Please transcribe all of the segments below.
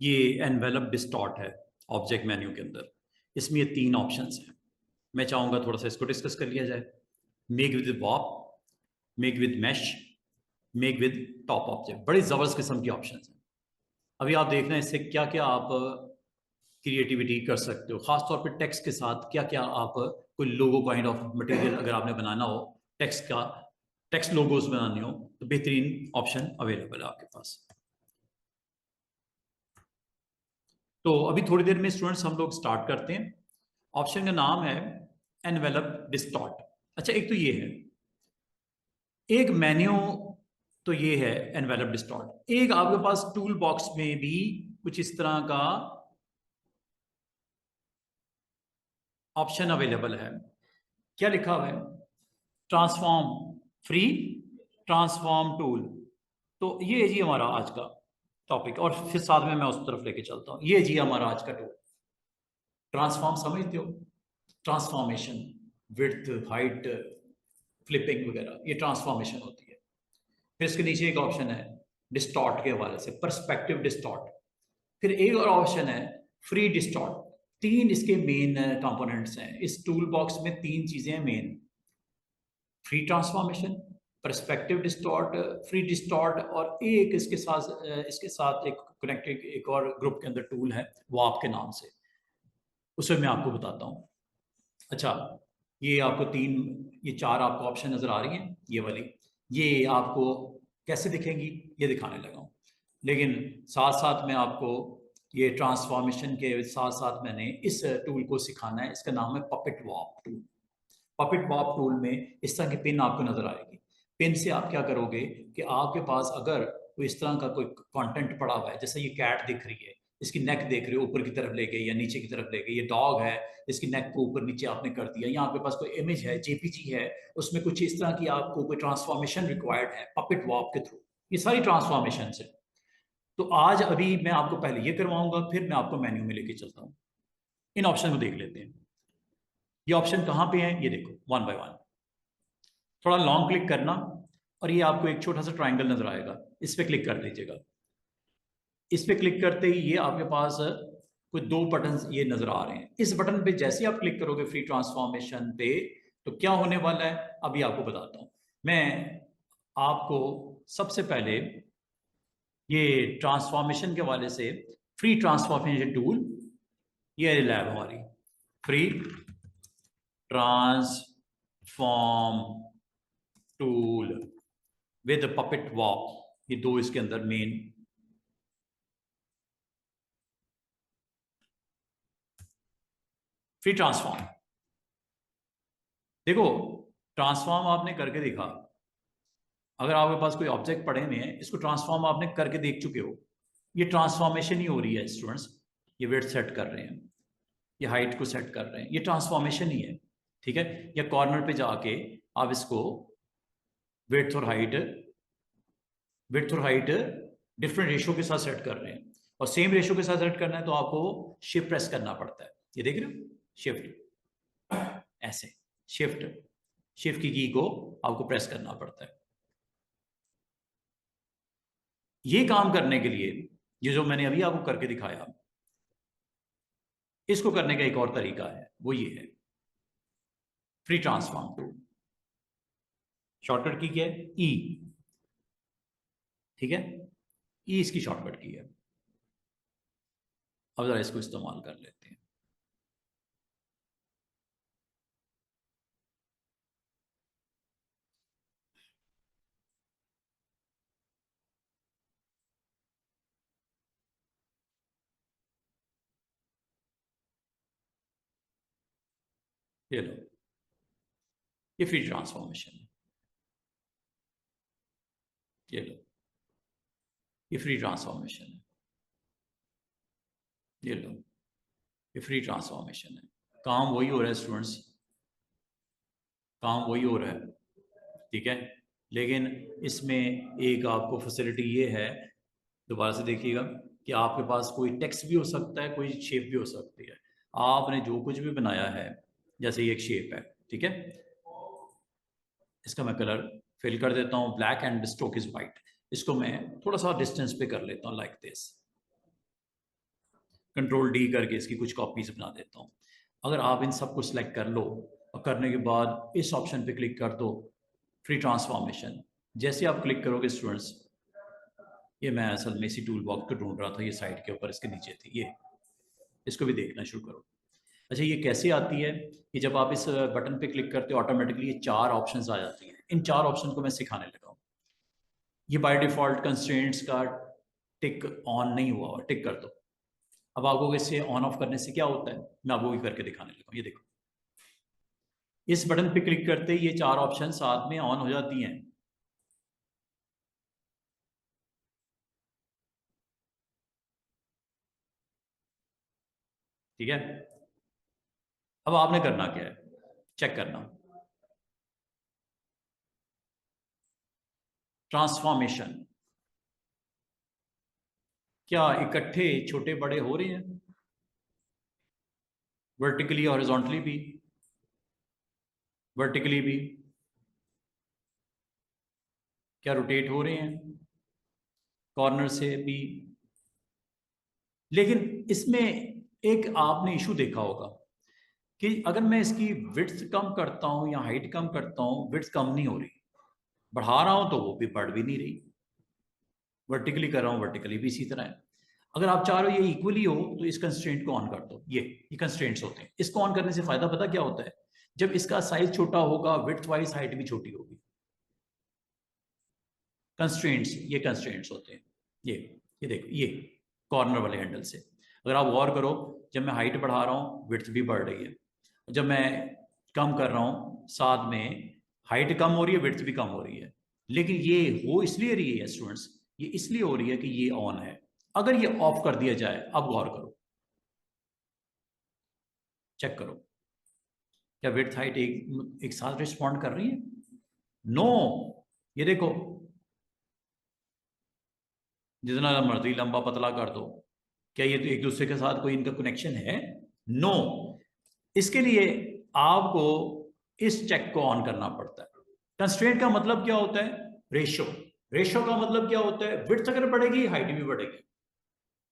ये envelope distort है object menu के अंदर। इसमें ये 3 ऑप्शंस हैं। मैं चाहूंगा थोड़ा सा इसको डिस्कस कर लिया जाए। Make with warp, make with mesh, make with top object. बड़ी जबरदस्त किस्म की ऑप्शंस हैं। अभी आप देख रहे हैं इससे क्या क्या आप क्रिएटिविटी कर सकते हो, खासतौर पर टेक्स्ट के साथ क्या क्या आप कोई लोगो काइंड ऑफ मटेरियल अगर आपने बनाना हो, टेक्स्ट का टेक्स्ट लोगोस बनाने हो, तो बेहतरीन ऑप्शन अवेलेबल है आपके पास। तो अभी थोड़ी देर में स्टूडेंट्स हम लोग स्टार्ट करते हैं। ऑप्शन का नाम है एनवेलप डिस्टॉर्ट। अच्छा, एक तो ये है, एक मेन्यू, तो ये है एनवेलप डिस्टॉर्ट। एक आपके पास टूल बॉक्स में भी कुछ इस तरह का ऑप्शन अवेलेबल है। क्या लिखा हुआ है? Transform free, transform tool. तो ये है जी हमारा आज का टॉपिक, और फिर साथ में मैं उस तरफ लेके चलता हूं। ये जी हमारा आज का टूल। ट्रांसफॉर्म समझते हो? ट्रांसफॉर्मेशन, विड्थ, हाइट, फ्लिपिंग वगैरह, ये ट्रांसफॉर्मेशन होती है। फिर इसके नीचे एक ऑप्शन है डिस्टॉर्ट के हवाले से, परस्पेक्टिव डिस्टॉर्ट। फिर एक और ऑप्शन है फ्री डिस्टॉर्ट। 3 इसके मेन कंपोनेंट्स हैं इस टूल बॉक्स में। 3 चीजें हैं main: free transformation, perspective distort, free distort, और एक इसके साथ एक कनेक्टेड एक और ग्रुप के अंदर टूल है, वो आपके नाम से, उसे मैं आपको बताता हूँ। अच्छा, ये आपको 3, ये 4 आपको ऑप्शन नजर आ रही हैं, ये वाली। ये आपको कैसे दिखेंगी ये दिखाने लगा हूँ, लेकिन साथ साथ मैं आपको ये ट्रांसफॉर्मेशन के साथ साथ मैंने इस टूल को सिखाना है। इसका नाम है puppet warp tool. Puppet warp tool में इस तरह की पिन आपको नजर आएगी। पिन से आप क्या करोगे कि आपके पास अगर कोई इस तरह का कोई कंटेंट पड़ा हुआ है, जैसे ये कैट दिख रही है, इसकी नेक देख रहे हो ऊपर की तरफ ले गई या नीचे की तरफ ले गई, ये डॉग है, इसकी नेक को ऊपर नीचे आपने कर दिया, या आपके पास कोई इमेज है, जेपीजी है, उसमें कुछ इस तरह की आपको कोई ट्रांसफॉर्मेशन रिक्वायर्ड है पपेट वॉप के थ्रू। ये सारी ट्रांसफॉर्मेशन है। तो आज अभी मैं आपको पहले ये करवाऊंगा, फिर मैं आपको मेन्यू में लेके चलता हूँ। इन ऑप्शन को देख लेते हैं। ये ऑप्शन कहाँ पे है ये देखो, वन बाय वन। थोड़ा लॉन्ग क्लिक करना, और ये आपको एक छोटा सा ट्राइंगल नजर आएगा, इस पर क्लिक कर दीजिएगा। इस पर क्लिक करते ही ये आपके पास कोई 2 बटन ये नजर आ रहे हैं। इस बटन पे जैसे ही आप क्लिक करोगे फ्री ट्रांसफॉर्मेशन पे, तो क्या होने वाला है अभी आपको बताता हूं। मैं आपको सबसे पहले ये ट्रांसफॉर्मेशन के वाले से, फ्री ट्रांसफॉर्मेशन टूल, ये लैब हमारी free transform tool with puppet warp, ये 2 इसके अंदर मेन। फ्री ट्रांसफॉर्म, देखो ट्रांसफॉर्म आपने करके देखा। अगर आपके पास कोई ऑब्जेक्ट पड़े हुए हैं, इसको ट्रांसफॉर्म आपने करके देख चुके हो, ये ट्रांसफॉर्मेशन ही हो रही है स्टूडेंट्स। ये वेट सेट कर रहे हैं, ये हाइट को सेट कर रहे हैं, ये ट्रांसफॉर्मेशन ही है। ठीक है, या कॉर्नर पे जाके आप इसको विड्थ और हाइट, डिफरेंट रेशो के साथ सेट कर रहे हैं, और सेम रेशो के साथ सेट करना है तो आपको शिफ्ट प्रेस करना पड़ता है। ये देख रहे हो, शिफ्ट, ऐसे शिफ्ट शिफ्ट की को आपको प्रेस करना पड़ता है। ये काम करने के लिए, ये जो मैंने अभी आपको करके दिखाया, इसको करने का एक और तरीका है, वो ये है फ्री ट्रांसफॉर्म टूल। शॉर्टकट की क्या है? ई। ठीक है, ई इसकी शॉर्टकट की है। अब जरा इसको इस्तेमाल कर लेते हैं। ये लो, ये फ्री ट्रांसफॉर्मेशन है। ये लो, ये फ्री ट्रांसफॉर्मेशन है। ये लो, ये फ्री ट्रांसफॉर्मेशन है। काम वही हो रहा है स्टूडेंट्स, काम वही हो रहा है। ठीक है, लेकिन इसमें एक आपको फैसिलिटी ये है, दोबारा से देखिएगा, कि आपके पास कोई टेक्स्ट भी हो सकता है, कोई शेप भी हो सकती है। आपने जो कुछ भी बनाया है, जैसे ये एक शेप है, ठीक है, इसका मैं कलर फिल कर देता हूँ black and stroke is white. इसको मैं थोड़ा सा डिस्टेंस पे कर लेता हूँ लाइक दिस। कंट्रोल डी करके इसकी कुछ कॉपीज बना देता हूँ। अगर आप इन सबको सिलेक्ट कर लो और करने के बाद इस ऑप्शन पे क्लिक कर दो फ्री ट्रांसफॉर्मेशन, जैसे आप क्लिक करोगे स्टूडेंट्स, ये मैं असल में इसी टूल बॉक्स को ढूंढ रहा था, ये साइड के ऊपर इसके नीचे थी, ये इसको भी देखना शुरू करो। अच्छा, ये कैसे आती है कि जब आप इस बटन पे क्लिक करते हो ऑटोमेटिकली ये 4 ऑप्शंस आ जाती हैं। इन 4 ऑप्शन को मैं सिखाने लगा हूँ। ये बाय डिफॉल्ट कंस्ट्रेंट्स का टिक ऑन नहीं हुआ, टिक कर दो। अब आपको इससे ऑन ऑफ करने से क्या होता है, मैं आपको भी करके दिखाने लगा हूँ। ये देखो, इस बटन पे क्लिक करते ही ये 4 ऑप्शन साथ में ऑन हो जाती हैं। ठीक है, अब आपने करना क्या है, चेक करना। ट्रांसफॉर्मेशन, क्या इकट्ठे छोटे बड़े हो रहे हैं, वर्टिकली हॉरिजॉन्टली भी, वर्टिकली भी, क्या रोटेट हो रहे हैं कॉर्नर से भी। लेकिन इसमें एक आपने इशू देखा होगा कि अगर मैं इसकी विड्थ कम करता हूं या हाइट कम करता हूं, विड्थ कम नहीं हो रही, बढ़ा रहा हूं तो वो भी बढ़ भी नहीं रही, वर्टिकली कर रहा हूं वर्टिकली भी इसी तरह है। अगर आप चाह रहे हो ये इक्वली हो तो इस कंस्ट्रेंट को ऑन कर दो। ये कंस्ट्रेंट्स होते हैं, इसको ऑन करने से फायदा पता क्या होता है, जब इसका साइज छोटा होगा विड्थ वाइज हाइट भी छोटी होगी। कंस्ट्रेंट्स, ये कंस्ट्रेंट्स होते हैं। ये देखो, ये कॉर्नर वाले हैंडल से अगर आप गौर करो, जब मैं हाइट बढ़ा रहा हूँ विड्थ भी बढ़ रही है, जब मैं कम कर रहा हूँ साथ में हाइट कम हो रही है, विड्थ भी कम हो रही है। लेकिन ये हो इसलिए रही है स्टूडेंट्स, ये इसलिए हो रही है कि ये ऑन है। अगर ये ऑफ कर दिया जाए, अब गौर करो, चेक करो, क्या विड्थ हाइट एक साथ रिस्पॉन्ड कर रही है? नो। ये देखो, जितना मर्जी लंबा पतला कर दो, क्या ये तो एक दूसरे के साथ कोई इनका कनेक्शन है? नो। इसके लिए आपको इस चेक को ऑन करना पड़ता है। कंस्ट्रेंट का मतलब क्या होता है? रेशो। रेशो का मतलब क्या होता है? विड्थ अगर बढ़ेगी हाइट भी बढ़ेगी,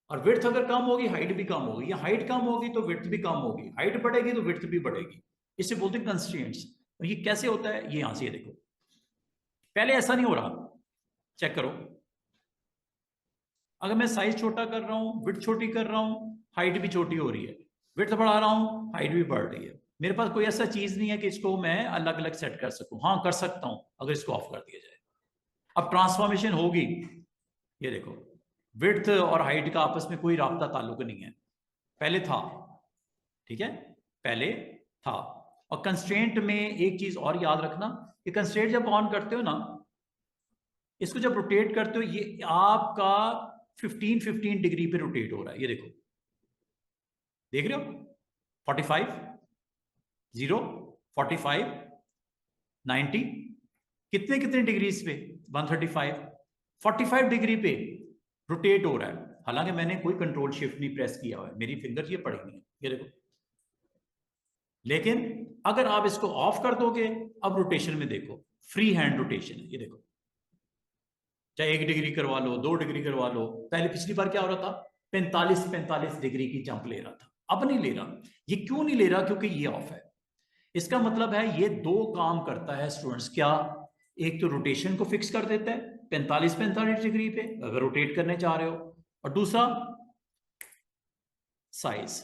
और विड्थ अगर कम होगी हाइट भी कम होगी, या हाइट कम होगी तो विड्थ भी कम होगी, हाइट बढ़ेगी तो विड्थ भी बढ़ेगी। इसे बोलते हैं कंस्ट्रेंट्स। और ये कैसे होता है, ये यहां से देखो, पहले ऐसा नहीं हो रहा, चेक करो। अगर मैं साइज छोटा कर रहा हूं, विड्थ छोटी कर रहा हूं, हाइट भी छोटी हो रही है, विड्थ बढ़ा रहा हूं, हाइट भी बढ़ रही है। मेरे पास कोई ऐसा चीज नहीं है कि इसको मैं अलग अलग सेट कर सकूं। हाँ, कर सकता हूं अगर इसको ऑफ कर दिया जाए। अब ट्रांसफॉर्मेशन होगी, ये देखो, विड्थ और हाइट का आपस में कोई राब्ता ताल्लुक नहीं है, पहले था। ठीक है, पहले था। और कंस्ट्रेंट में एक चीज और याद रखना कि कंस्ट्रेंट जब ऑन करते हो ना, इसको जब रोटेट करते हो, ये आपका 15 डिग्री पे रोटेट हो रहा है। ये देखो, देख रहे हो, 45, 0, 45, 90, कितने कितने डिग्रीज पे? 135, 45 डिग्री पे रोटेट हो रहा है। हालांकि मैंने कोई कंट्रोल शिफ्ट नहीं प्रेस किया हुआ है, मेरी फिंगर ये पड़ी हुई है, ये देखो। लेकिन अगर आप इसको ऑफ कर दोगे, अब रोटेशन में देखो, फ्री हैंड रोटेशन है, ये देखो, चाहे 1 डिग्री करवा लो, 2 डिग्री करवा लो। पहले पिछली बार क्या हो रहा था, 45 डिग्री की जंप ले रहा था, अब नहीं ले रहा। ये क्यों नहीं ले रहा? क्योंकि ये ऑफ है। इसका मतलब है ये 2 काम करता है स्टूडेंट्स। क्या? एक तो रोटेशन को फिक्स कर देता है 45 डिग्री पे अगर रोटेट करने चाह रहे हो, और दूसरा साइज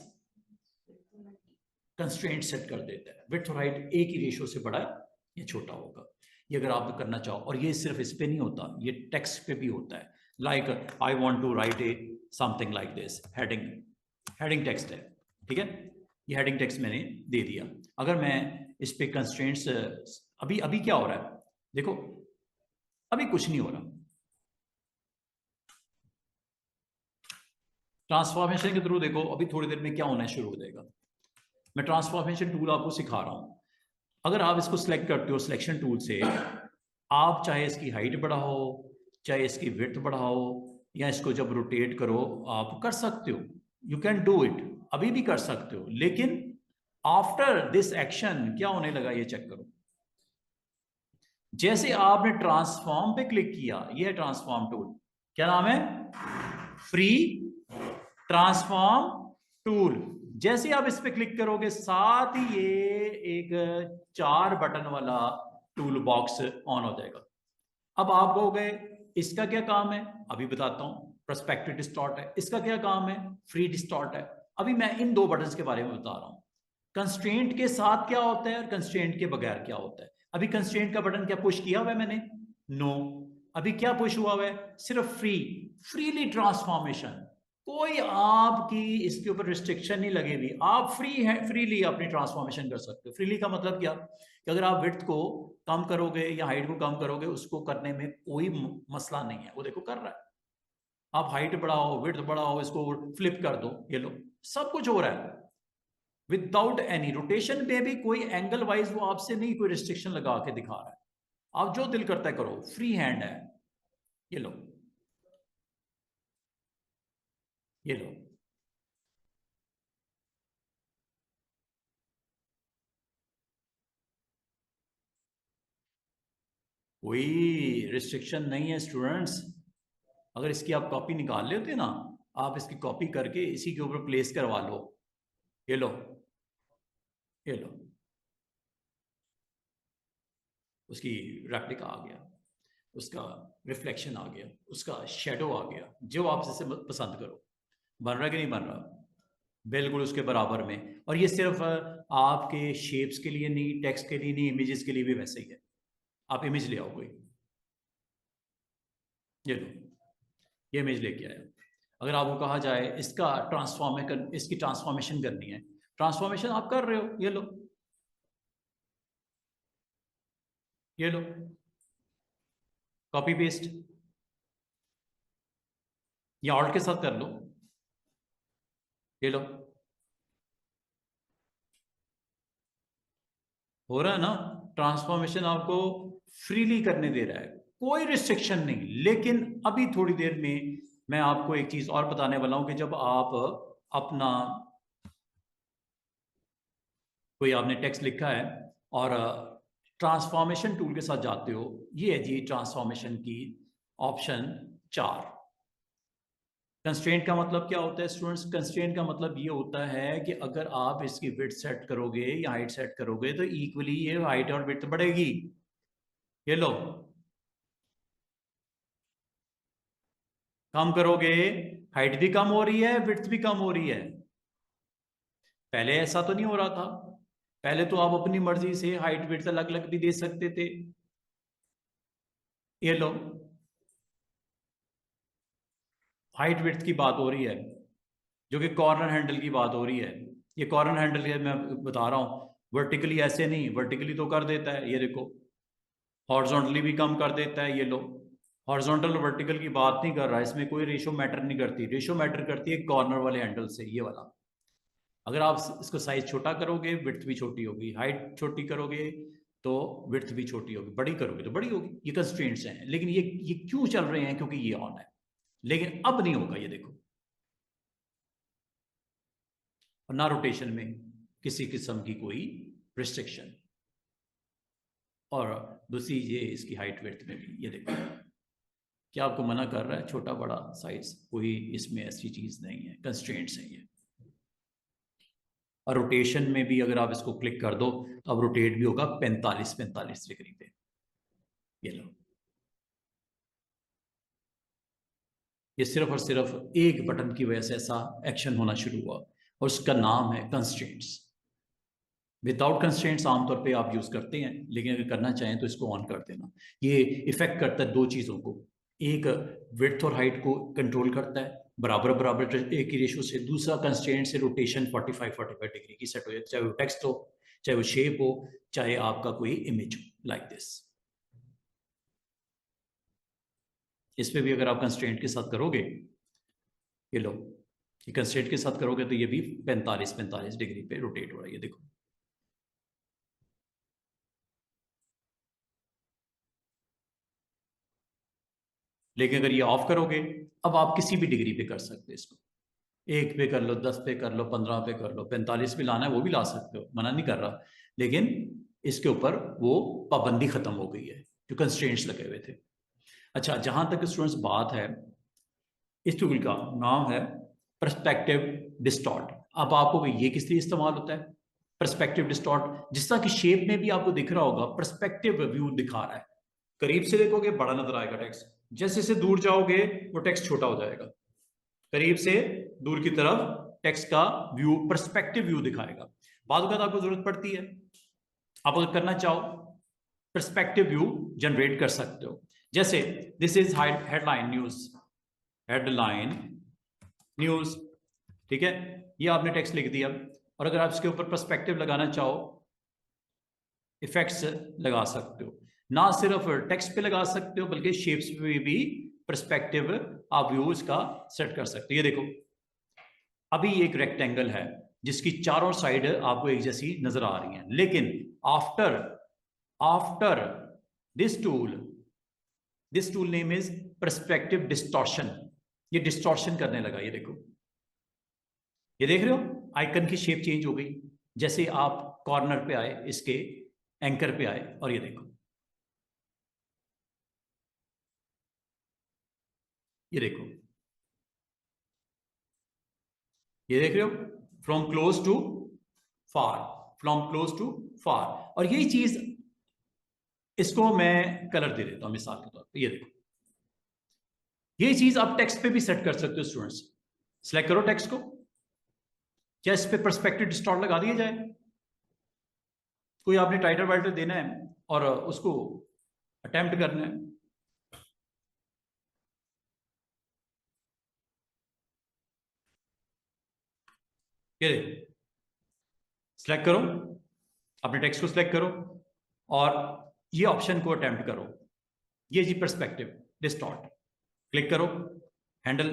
कंस्ट्रेंट सेट कर देता है, विड्थ और हाइट एक ही रेशो से बड़ा है या छोटा होगा। ये अगर आप करना चाहो, और ये सिर्फ इस पे नहीं होता, ये टेक्स्ट पे भी होता है। Like I want to write a something like this, heading, heading text है, ठीक है, ये हेडिंग टेक्स्ट मैंने दे दिया। अगर मैं इस पे कंस्ट्रेंट्स, अभी अभी क्या हो रहा है देखो, अभी कुछ नहीं हो रहा। ट्रांसफॉर्मेशन के थ्रू देखो अभी थोड़ी देर में क्या होना शुरू हो जाएगा। मैं ट्रांसफॉर्मेशन टूल आपको सिखा रहा हूं। अगर आप इसको सिलेक्ट करते हो सिलेक्शन टूल से, आप चाहे इसकी हाइट बढ़ाओ, चाहे इसकी विड्थ बढ़ाओ, या इसको जब रोटेट करो, आप कर सकते हो, यू कैन डू इट, अभी भी कर सकते हो। लेकिन आफ्टर दिस एक्शन क्या होने लगा, ये चेक करो। जैसे आपने ट्रांसफॉर्म पे क्लिक किया, ये है ट्रांसफॉर्म टूल, क्या नाम है? फ्री ट्रांसफॉर्म टूल, जैसे ही आप इस पे क्लिक करोगे साथ ही ये एक 4 बटन वाला टूल बॉक्स ऑन हो जाएगा। अब आप कहोगे इसका क्या काम है, अभी बताता हूं। पर्सपेक्टिव डिस्टॉर्ट है, इसका क्या काम है, फ्री डिस्टॉर्ट है। अभी मैं इन 2 बटन के बारे में बता रहा हूं, कंस्ट्रेंट के साथ क्या होता है और कंस्ट्रेंट के बगैर क्या होता है। अभी कंस्ट्रेंट का बटन क्या पुश किया हुआ है मैंने, नो। अभी क्या पुश हुआ हुआ है, सिर्फ फ्रीली ट्रांसफॉर्मेशन, कोई आपकी इसके ऊपर रिस्ट्रिक्शन नहीं लगी हुई, आप फ्रीली अपनी ट्रांसफॉर्मेशन कर सकते हो। फ्रीली का मतलब क्या, कि अगर आप विड्थ को कम करोगे या हाइट को कम करोगे, उसको करने में कोई मसला नहीं है, वो देखो कर रहा है। आप हाइट बढ़ाओ, विड्थ बढ़ाओ, इसको फ्लिप कर दो, ये लो, सब कुछ हो रहा है विदाउट एनी रोटेशन में भी कोई एंगल वाइज वो आपसे नहीं कोई रिस्ट्रिक्शन लगा के दिखा रहा है। आप जो दिल करता है करो, फ्री हैंड है, ये लो, ये लो। कोई रिस्ट्रिक्शन नहीं है स्टूडेंट्स। अगर इसकी आप कॉपी निकाल लेते ना, आप इसकी कॉपी करके इसी के ऊपर प्लेस करवा लो, ये लो, ये लो, उसकी रेप्लिका आ गया, उसका रिफ्लेक्शन आ गया, उसका शेडो आ गया, जो आप जैसे पसंद करो। बन रहा है कि नहीं बन रहा, बिल्कुल उसके बराबर में। और ये सिर्फ आपके शेप्स के लिए नहीं, टेक्स्ट के लिए नहीं, इमेजेस के लिए भी वैसे ही है। आप इमेज ले आओ कोई, ये लो, ये इमेज लेके आया। अगर आपको कहा जाए इसका इसकी ट्रांसफॉर्मेशन करनी है, ट्रांसफॉर्मेशन आप कर रहे हो, ये लो, ये लो, कॉपी पेस्ट, या ऑल्ट के साथ कर लो, ये लो, हो रहा है ना। ट्रांसफॉर्मेशन आपको फ्रीली करने दे रहा है, कोई रिस्ट्रिक्शन नहीं। लेकिन अभी थोड़ी देर में मैं आपको एक चीज और बताने वाला हूं, कि जब आप अपना कोई आपने टेक्स्ट लिखा है और ट्रांसफॉर्मेशन टूल के साथ जाते हो, ये है जी ट्रांसफॉर्मेशन की ऑप्शन 4। कंस्ट्रेंट का मतलब क्या होता है स्टूडेंट्स, कंस्ट्रेंट का मतलब ये होता है कि अगर आप इसकी विड्थ सेट करोगे या हाइट सेट करोगे तो इक्वली ये हाइट और विड्थ बढ़ेगी, ये लो। कम करोगे, हाइट भी कम हो रही है, विड्थ भी कम हो रही है। पहले ऐसा तो नहीं हो रहा था, पहले तो आप अपनी मर्जी से हाइट विड्थ अलग अलग भी दे सकते थे, ये लो। हाइट विड्थ की बात हो रही है, जो कि कॉर्नर हैंडल की बात हो रही है। ये कॉर्नर हैंडल के मैं बता रहा हूं, वर्टिकली ऐसे नहीं, वर्टिकली तो कर देता है, ये देखो, हॉरिजॉन्टली भी कम कर देता है, ये लो। हॉरिजॉन्टल वर्टिकल की बात नहीं कर रहा, इसमें कोई रेशो मैटर नहीं करती, रेशो मैटर करती है कॉर्नर वाले हैंडल से, ये वाला। अगर आप इसको साइज छोटा करोगे विड्थ भी छोटी होगी, हाइट छोटी करोगे तो विड्थ भी छोटी होगी, बड़ी करोगे तो बड़ी होगी। ये कंस्ट्रेंट्स हैं, लेकिन ये क्यों चल रहे हैं, क्योंकि ये ऑन है। लेकिन अब नहीं होगा, ये देखो, और ना रोटेशन में किसी किस्म की कोई रिस्ट्रिक्शन। और दूसरी ये इसकी हाइट विड्थ में भी, ये देखो, क्या आपको मना कर रहा है छोटा बड़ा साइज, कोई इसमें ऐसी चीज नहीं है, कंस्ट्रेंट्स हैं ये। और रोटेशन में भी अगर आप इसको क्लिक कर दो तो अब रोटेट भी होगा 45 डिग्री पे, ये लो। ये सिर्फ और सिर्फ एक बटन की वजह से ऐसा एक्शन होना शुरू हुआ, और उसका नाम है कंस्ट्रेंट्स। विदाउट कंस्ट्रेंट्स आमतौर पे आप यूज करते हैं, लेकिन अगर करना चाहें तो इसको ऑन कर देना। ये इफेक्ट करता है 2 चीजों को, एक विड्थ और हाइट को कंट्रोल करता है बराबर बराबर एक ही रेशो से, दूसरा कंस्ट्रेंट से रोटेशन 45 डिग्री की सेट हो जाए, चाहे वो टेक्स्ट हो, चाहे वो शेप हो, चाहे आपका कोई इमेज हो, लाइक दिस। इस पे भी अगर आप कंस्ट्रेंट के साथ करोगे, ये लो, ये कंस्ट्रेंट के साथ करोगे तो ये भी 45 डिग्री पे रोटेट हो रहा है, ये देखो। लेकिन अगर ये ऑफ करोगे, अब आप किसी भी डिग्री पे कर सकते हो इसको, 1 पे कर लो, 10 पे कर लो, 15 पे कर लो, 45 पे लाना है वो भी ला सकते हो, मना नहीं कर रहा। लेकिन इसके ऊपर वो पाबंदी खत्म हो गई है, जो कंस्ट्रेंट्स लगे हुए थे। अच्छा, जहां तक स्टूडेंट्स बात है, इस टूल का नाम है पर्सपेक्टिव डिस्टॉर्ट। अब आपको ये किस लिए इस्तेमाल होता है? Perspective distort. जिस तरह की शेप में भी आपको दिख रहा होगा, पर्सपेक्टिव व्यू दिखा रहा है। करीब से देखोगे बड़ा नजर आएगा टेक्स्ट, जैसे जैसे दूर जाओगे वो टेक्स्ट छोटा हो जाएगा। करीब से दूर की तरफ टेक्स्ट का व्यू, पर्सपेक्टिव व्यू दिखाएगा। बाद में आपको जरूरत पड़ती है, आप अगर करना चाहो पर्सपेक्टिव व्यू जनरेट कर सकते हो। जैसे this is headline news, headline news, ठीक है, ये आपने टेक्स्ट लिख दिया। और अगर आप इसके ऊपर पर्सपेक्टिव लगाना चाहो, इफेक्ट्स लगा सकते हो। ना सिर्फ टेक्स्ट पे लगा सकते हो बल्कि शेप्स पे भी पर्सपेक्टिव आप व्यूज का सेट कर सकते हो। ये देखो, अभी एक रेक्टेंगल है जिसकी चारों साइड आपको एक जैसी नजर आ रही हैं, लेकिन after after this tool name is perspective distortion. ये डिस्टॉर्शन करने लगा। ये देखो, ये देख रहे हो आइकन की शेप चेंज हो गई। जैसे आप कॉर्नर पे आए, इसके एंकर पे आए, और ये देखो, ये देखो, ये देख रहे हो, from close to far, from close to far. और यही चीज, इसको मैं कलर दे देता हूं मिसाल के तौर पे। ये देखो, ये चीज आप टेक्स्ट पे भी सेट कर सकते हो स्टूडेंट्स। सिलेक्ट करो टेक्स्ट को, क्या इस पे पर्सपेक्टिव डिस्टॉर्ट लगा दिया जाए? कोई आपने टाइटल वाइटल देना है और उसको अटेम्प्ट करना है, ये देखो, सिलेक्ट करो, अपने टेक्स्ट को सिलेक्ट करो और ये ऑप्शन को अटेम्प्ट करो। ये जी पर्सपेक्टिव डिस्टॉर्ट, क्लिक करो, हैंडल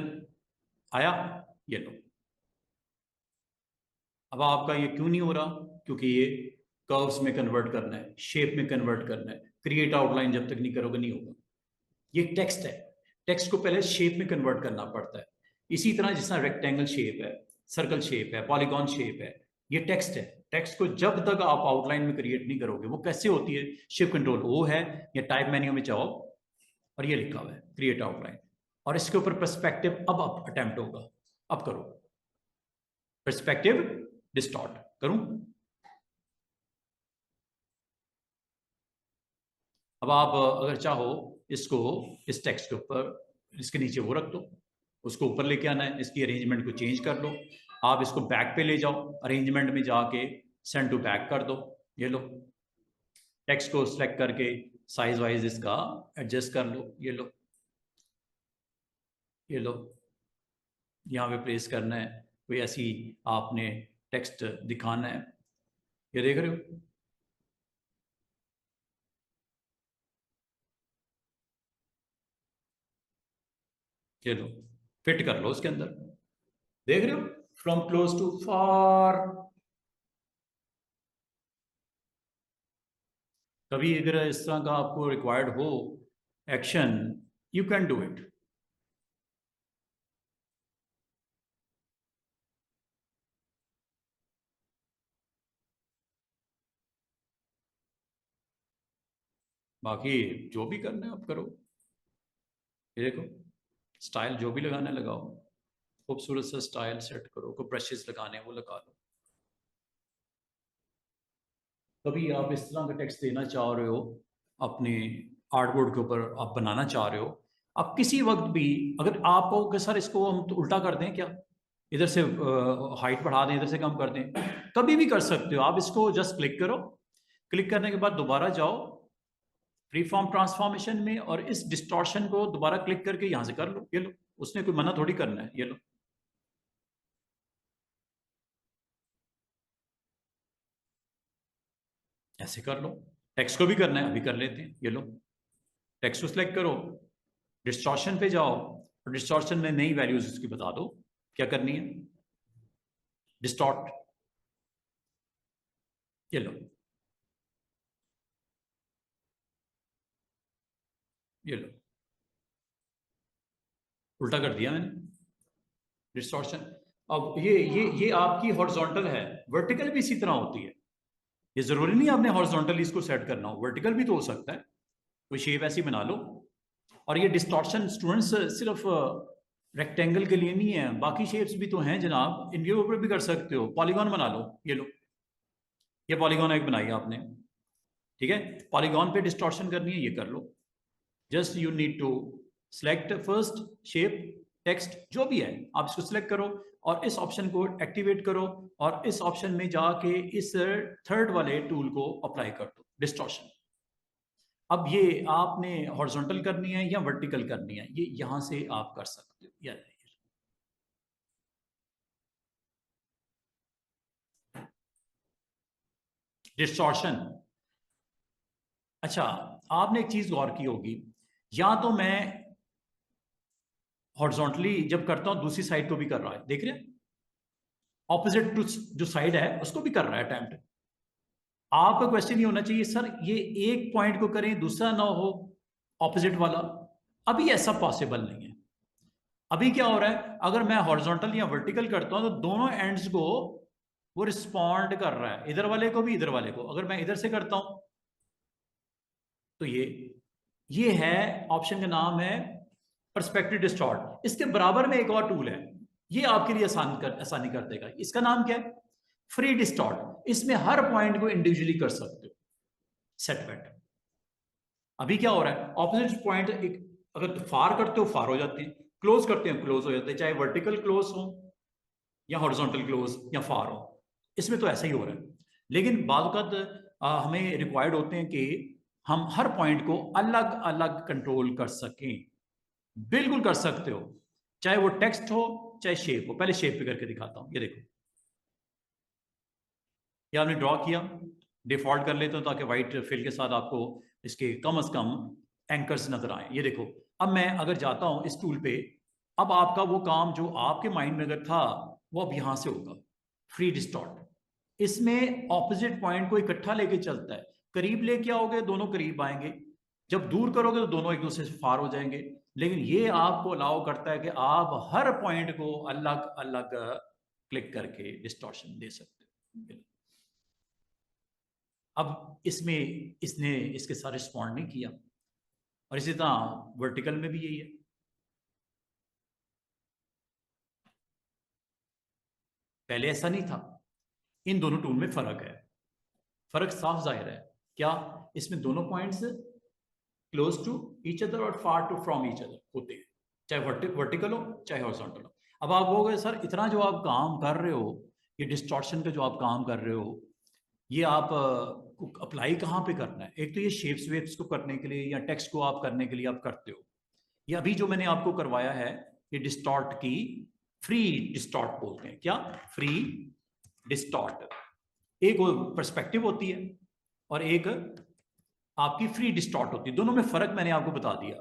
आया, ये लो। अब आपका ये क्यों नहीं हो रहा? क्योंकि ये कर्व्स में कन्वर्ट करना है, शेप में कन्वर्ट करना है। क्रिएट आउटलाइन जब तक नहीं करोगे नहीं होगा। ये टेक्स्ट है, टेक्स्ट को पहले शेप में कन्वर्ट करना पड़ता है। इसी तरह जिस तरह रेक्टेंगल शेप है, सर्कल शेप है, पॉलीगॉन शेप है, ये टेक्स्ट है। टेक्स्ट को जब तक आप आउटलाइन में क्रिएट नहीं करोगे, वो कैसे होती है? शिफ्ट कंट्रोल ओ है, या टाइप मेन्यू में जाओ और ये लिखा हुआ है क्रिएट आउटलाइन, और इसके ऊपर पर्सपेक्टिव अब अटेम्प्ट होगा। अब करो पर्सपेक्टिव डिस्टॉर्ट, करूं? अब आप अगर चाहो इसको, इस टेक्स्ट के ऊपर इसके नीचे वो रख दो, उसको ऊपर लेके आना है, इसकी अरेंजमेंट को चेंज कर लो। आप इसको बैक पे ले जाओ, अरेंजमेंट में जाके सेंड टू बैक कर दो। ये लो, टेक्स्ट को सिलेक्ट करके साइज वाइज इसका एडजस्ट कर लो। ये लो, ये लो, यहाँ पे प्लेस करना है, कोई ऐसी आपने टेक्स्ट दिखाना है। ये देख रहे हो, ये लो, फिट कर लो उसके अंदर। देख रहे हो, फ्रॉम क्लोज टू फार। कभी अगर इस तरह का आपको रिक्वायर्ड हो action, you can do it. बाकी जो भी करना है आप करो। ये देखो, स्टाइल जो भी लगाना है लगाओ, खूबसूरत सा स्टाइल सेट करो, को ब्रशेस लगाने हैं वो लगा लो। कभी आप इस तरह का टेक्स्ट देना चाह रहे हो अपने आर्टबोर्ड के ऊपर, आप बनाना चाह रहे हो, आप किसी वक्त भी, अगर आप कहो कि सर इसको हम तो उल्टा कर दें क्या, इधर से हाइट बढ़ा दें, इधर से कम कर दें, कभी भी कर सकते हो आप। इसको जस्ट क्लिक करो, क्लिक करने के बाद दोबारा जाओ फ्री फॉर्म ट्रांसफॉर्मेशन में, और इस डिस्टॉर्शन को दोबारा क्लिक करके यहां से कर लो। ये लो, उसने कोई मना थोड़ी करना है। ये लो, ऐसे कर लो। टेक्स्ट को भी करना है, अभी कर लेते हैं। ये लो, टेक्स्ट को सिलेक्ट करो, डिस्टॉर्शन पे जाओ, और डिस्टॉर्शन में नई वैल्यूज उसकी बता दो क्या करनी है। डिस्टॉर्ट, ये लो, ये लो, उल्टा कर दिया मैंने, डिस्टॉर्शन। अब ये आपकी हॉरिजॉन्टल है, वर्टिकल भी इसी तरह होती है। ये जरूरी नहीं आपने हॉरिजॉन्टली इसको सेट करना हो, वर्टिकल भी तो हो सकता है। कोई शेप ऐसी बना लो। और ये डिस्टॉर्शन स्टूडेंट्स सिर्फ रेक्टेंगल के लिए नहीं है, बाकी शेप्स भी तो हैं जनाब, इनके ऊपर भी कर सकते हो। पॉलीगॉन बना लो, ये लो, ये पॉलीगॉन एक बनाई आपने, ठीक है। पॉलीगॉन पे डिस्टॉर्शन करनी है, ये कर लो। Just you need to select first shape, text जो भी है आप इसको सिलेक्ट करो और इस ऑप्शन को एक्टिवेट करो और इस ऑप्शन में जाके इस थर्ड वाले टूल को अप्लाई कर दो, डिस्टॉर्शन। अब ये आपने हॉरिजॉन्टल करनी है या वर्टिकल करनी है, ये यहां से आप कर सकते हो। या डिस्टॉर्शन, अच्छा आपने एक चीज गौर की होगी, या तो मैं हॉरिजॉन्टली जब करता हूं दूसरी साइड को भी कर रहा है, देख रहे हैं, ऑपोजिट टू जो साइड है उसको भी कर रहा है अटेम्प्ट। आपका क्वेश्चन ये होना चाहिए सर ये एक पॉइंट को करें दूसरा ना हो ऑपोजिट वाला, अभी ऐसा पॉसिबल नहीं है। अभी क्या हो रहा है, अगर मैं हॉरिजॉन्टल या वर्टिकल करता हूं तो दोनों एंड्स को वो रिस्पॉन्ड कर रहा है, इधर वाले को भी इधर वाले को। अगर मैं इधर से करता हूं तो ये है ऑप्शन का नाम है पर्सपेक्टिव डिस्टॉर्ट। इसके बराबर में एक और टूल है, ये आपके लिए आसानी कर देगा। इसका नाम क्या है, फ्री डिस्टॉर्ट। इसमें हर पॉइंट को इंडिविजुअली कर सकते हो सेट बैट। अभी क्या हो रहा है, ऑपोजिट पॉइंट एक अगर फार करते हो फार हो जाते हैं, क्लोज करते हैं क्लोज हो जाते हैं, चाहे वर्टिकल क्लोज हो या हॉरिजॉन्टल क्लोज या फार हो। इसमें तो ऐसा ही हो रहा है। लेकिन बाद हमें रिक्वायर्ड होते हैं कि हम हर पॉइंट को अलग अलग कंट्रोल कर सकें। बिल्कुल कर सकते हो, चाहे वो टेक्स्ट हो चाहे शेप हो। पहले शेप पे करके दिखाता हूं, ये देखो, ये आपने ड्रॉ किया, डिफॉल्ट कर लेते हो ताकि व्हाइट फिल के साथ आपको इसके कम से कम एंकर्स नजर आए। ये देखो, अब मैं अगर जाता हूं इस टूल पे, अब आपका वो काम जो आपके माइंड में अगर था वो अब यहां से होगा, फ्री डिस्टॉर्ट। इसमें ऑपोजिट पॉइंट को इकट्ठा लेके चलता है, करीब लेके आओगे दोनों करीब आएंगे, जब दूर करोगे तो दोनों एक दूसरे से फार हो जाएंगे। लेकिन ये आपको अलाउ करता है कि आप हर पॉइंट को अलग अलग क्लिक करके डिस्टॉर्शन दे सकते हो। अब इसमें इसने इसके साथ रिस्पॉन्ड नहीं किया, और इसी तरह वर्टिकल में भी यही है। पहले ऐसा नहीं था। इन दोनों टूल में फर्क है, फर्क साफ जाहिर है। क्या, इसमें दोनों points close to each other और far to from each other होते हैं, चाहे वर्टिकल हो चाहे हॉरिजॉन्टल हो। अब आप कहोगे सर इतना जो आप काम कर रहे हो, ये डिस्टॉर्शन का जो आप काम कर रहे हो, ये आप अप्लाई कहाँ पे करना है? एक तो ये शेप्स वेप्स को करने के लिए या टेक्स्ट को आप करने के लिए आप करते हो। ये अभी जो मैंने आपको करवाया है, ये डिस्टॉर्ट की फ्री डिस्टॉर्ट बोलते हैं। क्या, फ्री डिस्टॉर्ट। एक पर्सपेक्टिव होती है और एक आपकी फ्री डिस्टॉर्ट होती है, दोनों में फर्क मैंने आपको बता दिया।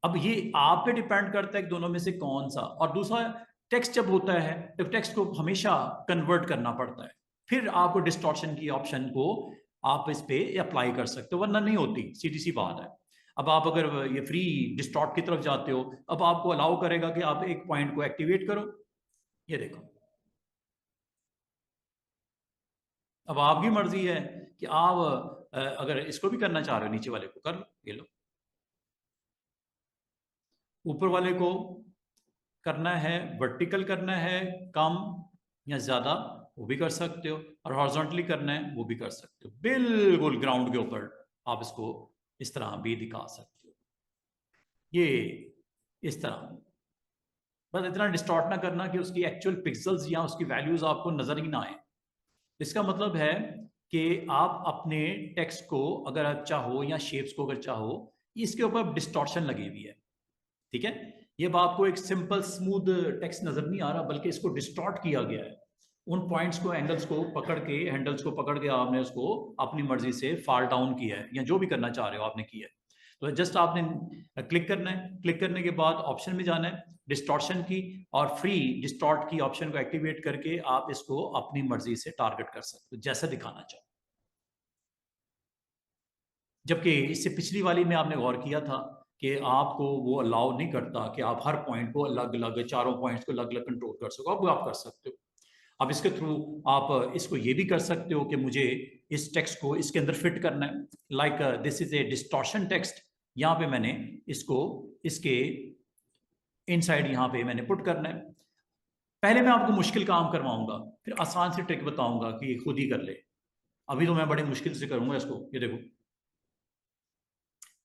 अब ये आप पे डिपेंड करता है कि दोनों में से कौन सा। और दूसरा, टेक्स्ट जब होता है तो टेक्स्ट को हमेशा कन्वर्ट करना पड़ता है, फिर आपको डिस्टॉर्शन की ऑप्शन को आप इस पे अप्लाई कर सकते हो, वरना नहीं होती, सीधी सी बात है। अब आप अगर ये फ्री डिस्टॉर्ट की तरफ जाते हो, अब आपको अलाउ करेगा कि आप एक पॉइंट को एक्टिवेट करो, ये देखो। अब आपकी मर्जी है कि आप अगर इसको भी करना चाह रहे हो, नीचे वाले को कर लो, ये लो। ऊपर वाले को करना है, वर्टिकल करना है कम या ज्यादा, वो भी कर सकते हो, और हॉरिजॉन्टली करना है वो भी कर सकते हो। बिल्कुल ग्राउंड के ऊपर आप इसको इस तरह भी दिखा सकते हो, ये इस तरह। बस इतना डिस्टॉर्ट ना करना कि उसकी एक्चुअल पिक्सल्स या उसकी वैल्यूज आपको नजर ही ना आए। इसका मतलब है कि आप अपने टेक्स्ट को अगर आप चाहो या शेप्स को अगर चाहो, इसके ऊपर डिस्टॉर्शन लगी हुई है, ठीक है। ये अब आपको एक सिंपल स्मूथ टेक्स्ट नजर नहीं आ रहा, बल्कि इसको डिस्टॉर्ट किया गया है। उन पॉइंट्स को, एंगल्स को पकड़ के, हैंडल्स को पकड़ के आपने उसको अपनी मर्जी से फाल डाउन किया है, या जो भी करना चाह रहे हो आपने किया है। तो जस्ट आपने क्लिक करना है, क्लिक करने के बाद ऑप्शन में जाना है डिस्टॉर्शन की, और फ्री डिस्टॉर्ट की ऑप्शन को एक्टिवेट करके आप इसको अपनी मर्जी से टारगेट कर सकते हो जैसा दिखाना चाहो। जबकि इससे पिछली वाली में आपने गौर किया था कि आपको वो अलाउ नहीं करता कि आप हर पॉइंट को अलग अलग, चारों पॉइंट्स को अलग अलग कंट्रोल कर सको। अब आप कर सकते हो। अब इसके थ्रू आप इसको ये भी कर सकते हो कि मुझे इस टेक्स्ट को इसके अंदर फिट करना है, like this is a distortion text. यहाँ पे मैंने इसको इसके इनसाइड यहाँ पे मैंने पुट करना है। पहले मैं आपको मुश्किल काम करवाऊंगा, फिर आसान सी ट्रिक बताऊंगा कि ये खुद ही कर ले। अभी तो मैं बड़ी मुश्किल से करूंगा इसको। ये देखो,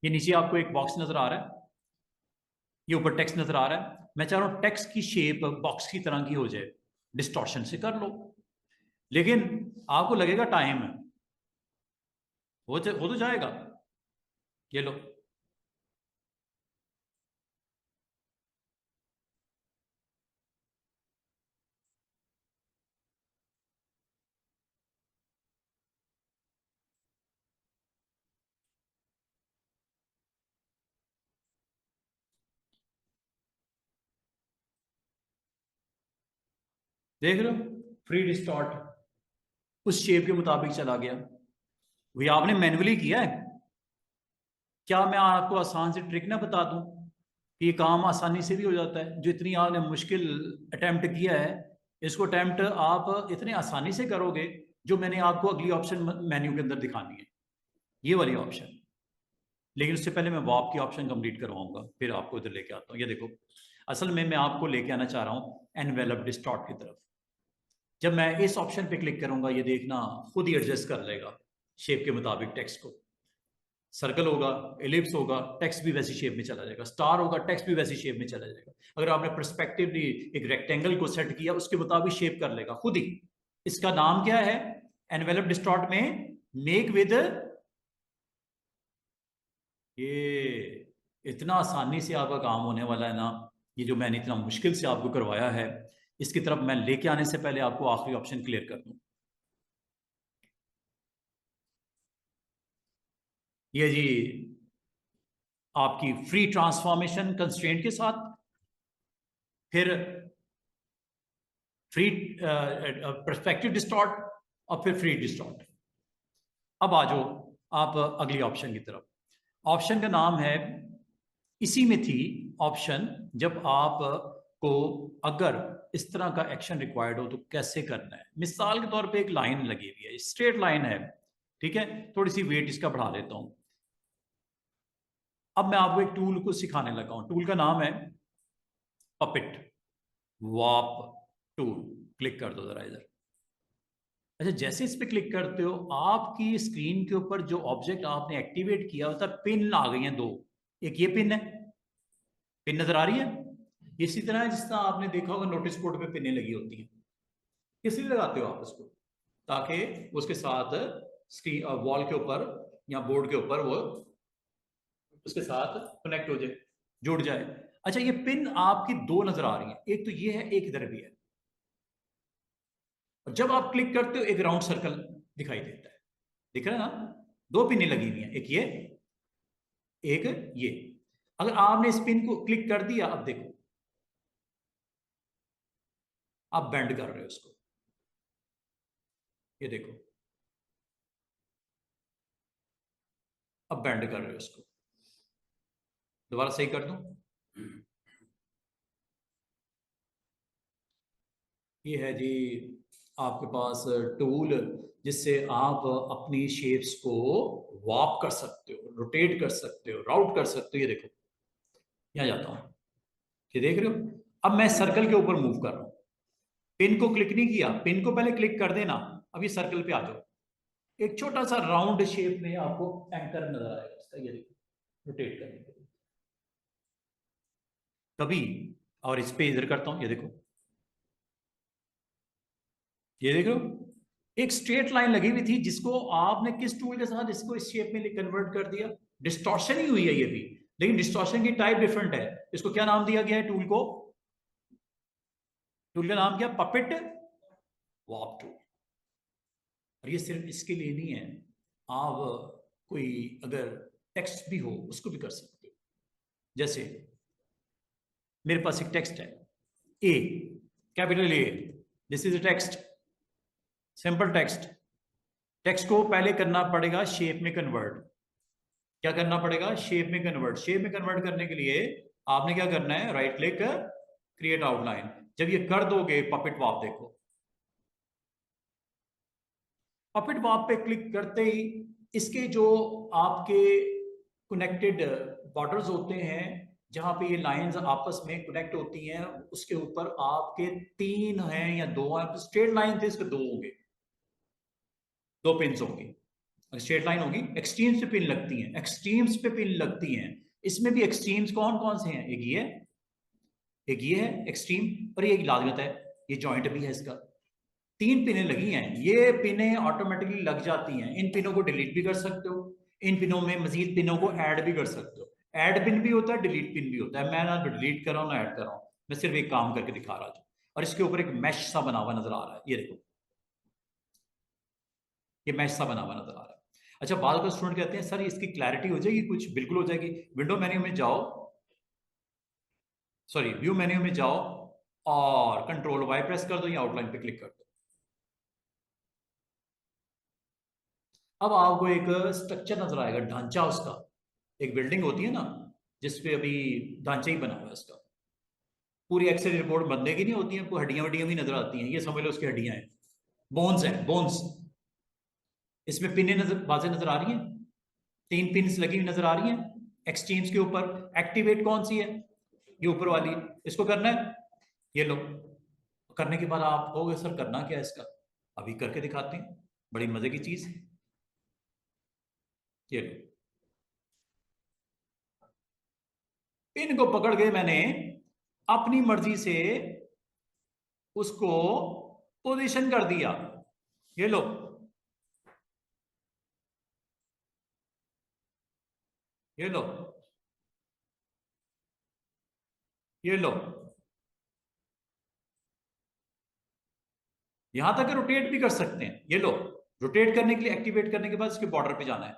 ये नीचे आपको एक बॉक्स नजर आ रहा है, ये ऊपर टेक्स्ट नजर आ रहा है। मैं चाह रहा हूं टेक्स्ट की शेप बॉक्स की तरह की हो जाए, डिस्टॉर्शन से कर लो। लेकिन आपको लगेगा टाइम, हो तो जाएगा। ये लो, देख रहे हो, फ्री डिस्टॉर्ट उस शेप के मुताबिक चला गया। वही आपने मैन्युअली किया है। क्या मैं आपको आसान से ट्रिक ना बता दूं कि ये काम आसानी से भी हो जाता है? जो इतनी आपने मुश्किल अटेम्प्ट किया है, इसको अटेम्प्ट आप इतने आसानी से करोगे। जो मैंने आपको अगली ऑप्शन मेन्यू के अंदर दिखानी है, ये वाली ऑप्शन। लेकिन उससे पहले मैं वॉप की ऑप्शन कंप्लीट करवाऊंगा, फिर आपको इधर लेके आता हूँ। ये देखो, असल में मैं आपको लेके आना चाह रहा हूँ एनवेलप डिस्टॉर्ट की तरफ। जब मैं इस ऑप्शन पे क्लिक करूंगा, ये देखना खुद ही एडजस्ट कर लेगा शेप के मुताबिक टेक्स्ट को। सर्कल होगा, एलिप्स होगा, टेक्स्ट भी वैसी शेप में चला जाएगा। स्टार होगा, टेक्स्ट भी वैसी शेप में चला जाएगा। अगर आपने परस्पेक्टिवली एक रेक्टेंगल को सेट किया, उसके मुताबिक शेप कर लेगा खुद ही। इसका नाम क्या है एनवेलप डिस्टॉर्ट में? Make with. ये इतना आसानी से आपका काम होने वाला है ना। ये जो मैंने इतना मुश्किल से आपको करवाया है, इसकी तरफ मैं लेके आने से पहले आपको आखिरी ऑप्शन क्लियर कर दूं। ये जी आपकी फ्री ट्रांसफॉर्मेशन कंस्ट्रेंट के साथ, फिर फ्री पर्सपेक्टिव डिस्टॉर्ट, और फिर फ्री डिस्टॉर्ट। अब आ जाओ आप अगली ऑप्शन की तरफ। ऑप्शन का नाम है, इसी में थी ऑप्शन, जब आप को अगर इस तरह का एक्शन रिक्वायर्ड हो तो कैसे करना है। मिसाल के तौर पे एक लाइन लगी हुई है, स्ट्रेट लाइन है, ठीक है, थोड़ी सी वेट इसका बढ़ा देता हूं। अब मैं आपको एक टूल को सिखाने लगा हूं। टूल का नाम है पपिट वॉप टूल। क्लिक कर दो जरा इधर। अच्छा, जैसे इस पे क्लिक करते हो, आपकी स्क्रीन के ऊपर जो ऑब्जेक्ट आपने एक्टिवेट किया होता है, पिन आ गई हैं दो। एक ये पिन है, पिन नजर आ रही है। इसी तरह जिस तरह आपने देखा होगा नोटिस बोर्ड पे पिनें लगी होती हैं, किस लिए लगाते हो आप उसको? ताकि उसके साथ स्क्रीन वॉल के ऊपर या बोर्ड के ऊपर वो उसके साथ कनेक्ट हो जाए, जुड़ जाए। अच्छा, ये पिन आपकी दो नजर आ रही है, एक तो ये है, एक इधर भी है। और जब आप क्लिक करते हो, एक राउंड सर्कल दिखाई देता है। दिख रहा है ना? दो पिनें लगी हुई हैं, एक ये, एक ये। अगर आपने इस पिन को क्लिक कर दिया, अब देखो आप बेंड कर रहे हो उसको। ये देखो, अब बेंड कर रहे हो उसको। दोबारा सही कर दूं? ये है जी आपके पास टूल, जिससे आप अपनी शेप्स को वॉप कर सकते हो, रोटेट कर सकते हो, राउट कर सकते हो। ये देखो, यहाँ जाता हूं, ये देख रहे हो? अब मैं सर्कल के ऊपर मूव कर रहा हूं। पिन को क्लिक नहीं किया, पिन को पहले क्लिक कर देना। अब ये सर्कल पे आ जाओ। एक छोटा सा राउंड शेप में आपको एंकर नजर आएगा इसका। ये देखो, रोटेट करने के लिए कभी, और इस पे इधर करता हूं, ये देखो, ये देख रहे हो? एक स्ट्रेट लाइन लगी हुई थी, जिसको आपने किस टूल के साथ इसको इस शेप में कन्वर्ट कर दिया। डिस्टॉर्शन ही हुई है ये भी, लेकिन डिस्टॉर्शन की टाइप डिफरेंट है। इसको क्या नाम दिया गया है टूल को? टूल का नाम क्या? Puppet warp tool. और ये सिर्फ इसके लिए नहीं है, आप कोई अगर टेक्स्ट भी हो उसको भी कर सकते हो। जैसे मेरे पास एक टेक्स्ट है, A, capital A, this is a text, simple text. Text को पहले करना पड़ेगा शेप में कन्वर्ट। क्या करना पड़ेगा? शेप में कन्वर्ट। शेप में कन्वर्ट करने के लिए आपने क्या करना है? Right click, create outline. जब ये कर दोगे, पपेट वॉप देखो, पपेट वॉप पे क्लिक करते ही इसके जो आपके कनेक्टेड बॉर्डर्स होते हैं, जहां पे ये लाइंस आपस में कनेक्ट होती हैं, उसके ऊपर आपके 3 हैं या 2 हैं, स्ट्रेट लाइन थे इसके 2 होंगे, 2 पिन्स होंगी। स्ट्रेट लाइन होगी, एक्सट्रीम्स पे पिन लगती हैं, एक्सट्रीम्स पे पिन लगती हैं। इसमें भी एक्सट्रीम्स कौन कौन से हैं? एक ये है, एक ये है एक्सट्रीम, और ये एक लाजमत है, ये जॉइंट भी है इसका। 3 पिनें लगी हैं, ये पिनें ऑटोमेटिकली लग जाती हैं। इन पिनों को डिलीट भी कर सकते हो, इन पिनों में मजीद पिनों को ऐड भी कर सकते हो। ऐड पिन भी होता है, डिलीट पिन भी होता है। मैं ना डिलीट कर रहा हूं ना ऐड कर रहा हूं, मैं सिर्फ एक काम करके दिखा रहा हूं। और इसके ऊपर एक मैश सा बना हुआ नजर आ रहा है, ये देखो, ये मैश सा बना हुआ नजर आ रहा है। अच्छा, बाद का स्टूडेंट कहते हैं सर इसकी क्लैरिटी हो जाएगी कुछ? बिल्कुल हो जाएगी। विंडो मेन्यू में जाओ, सॉरी व्यू मेन्यू में जाओ और कंट्रोल वाई प्रेस कर दो या आउटलाइन पे क्लिक कर दो। अब आपको एक स्ट्रक्चर नजर आएगा, ढांचा उसका। एक बिल्डिंग होती है ना जिसपे अभी ढांचा ही बना हुआ है उसका, पूरी एक्सेल रिपोर्ट बनने की नहीं होती है, आपको हड्डियां वड्डियां भी नजर आती हैं, ये समझ लो उसकी हड्डियां हैं, बोन्स हैं, बोन्स। इसमें पिने नजर बाजें नजर आ रही हैं, 3 पिन्स लगी हुई नजर आ रही हैं एक्सचेंज के ऊपर। एक्टिवेट कौन सी है? ये ऊपर वाली। इसको करना है, ये लो। करने के बाद आप कहोगे सर करना क्या है इसका? अभी करके दिखाते हैं, बड़ी मजे की चीज है। ये लो, पिन को पकड़ के मैंने अपनी मर्जी से उसको पोजीशन कर दिया। ये लो, ये लो, ये लो। यहां तक रोटेट भी कर सकते हैं, ये लो। रोटेट करने के लिए, एक्टिवेट करने के बाद इसके बॉर्डर पे जाना है।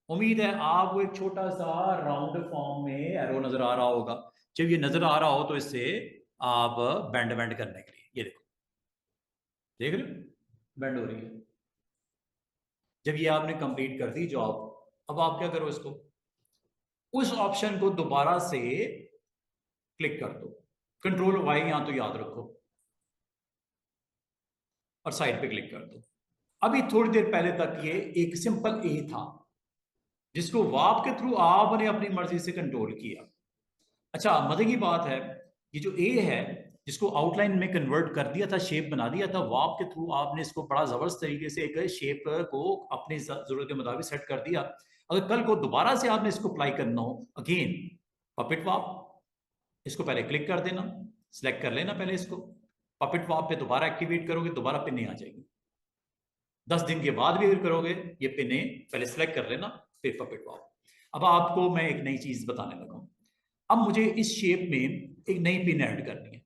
उम्मीद है आपको एक छोटा सा राउंड फॉर्म में एरो नजर आ रहा होगा। जब ये नजर आ रहा हो तो इससे आप बैंड बैंड करने के लिए, ये देखो, देख रहे हो बैंड हो रही है। जब ये आपने कंप्लीट कर दी जॉब, अब आप क्या करो, इसको उस ऑप्शन को दोबारा से क्लिक कर दो। कंट्रोल वाई यहां तो याद रखो, और साइड पे क्लिक कर दो। अभी थोड़ी देर पहले तक ये एक सिंपल ए था जिसको वाप के थ्रू आपने अपनी मर्जी से कंट्रोल किया। अच्छा, मजे की बात है, ये जो ए है जिसको आउटलाइन में कन्वर्ट कर दिया था, शेप बना दिया था, वाप के थ्रू आपने इसको बड़ा जबरदस्त तरीके से एक शेप को अपनी जरूरत के मुताबिक सेट कर दिया। अगर कल को दोबारा से आपने इसको अप्लाई करना हो अगेन, पपिट वाप, इसको पहले क्लिक कर देना, सिलेक्ट कर लेना पहले इसको, पपिट वाप पे दोबारा एक्टिवेट करोगे, दोबारा पिने आ जाएगी। 10 दिन के बाद भी अगर करोगे ये पिने, पहले सिलेक्ट कर लेना, फिर पपिट वाप। अब आपको मैं एक नई चीज बताने लगा हूं। अब मुझे इस शेप में एक नई पिन ऐड करनी है,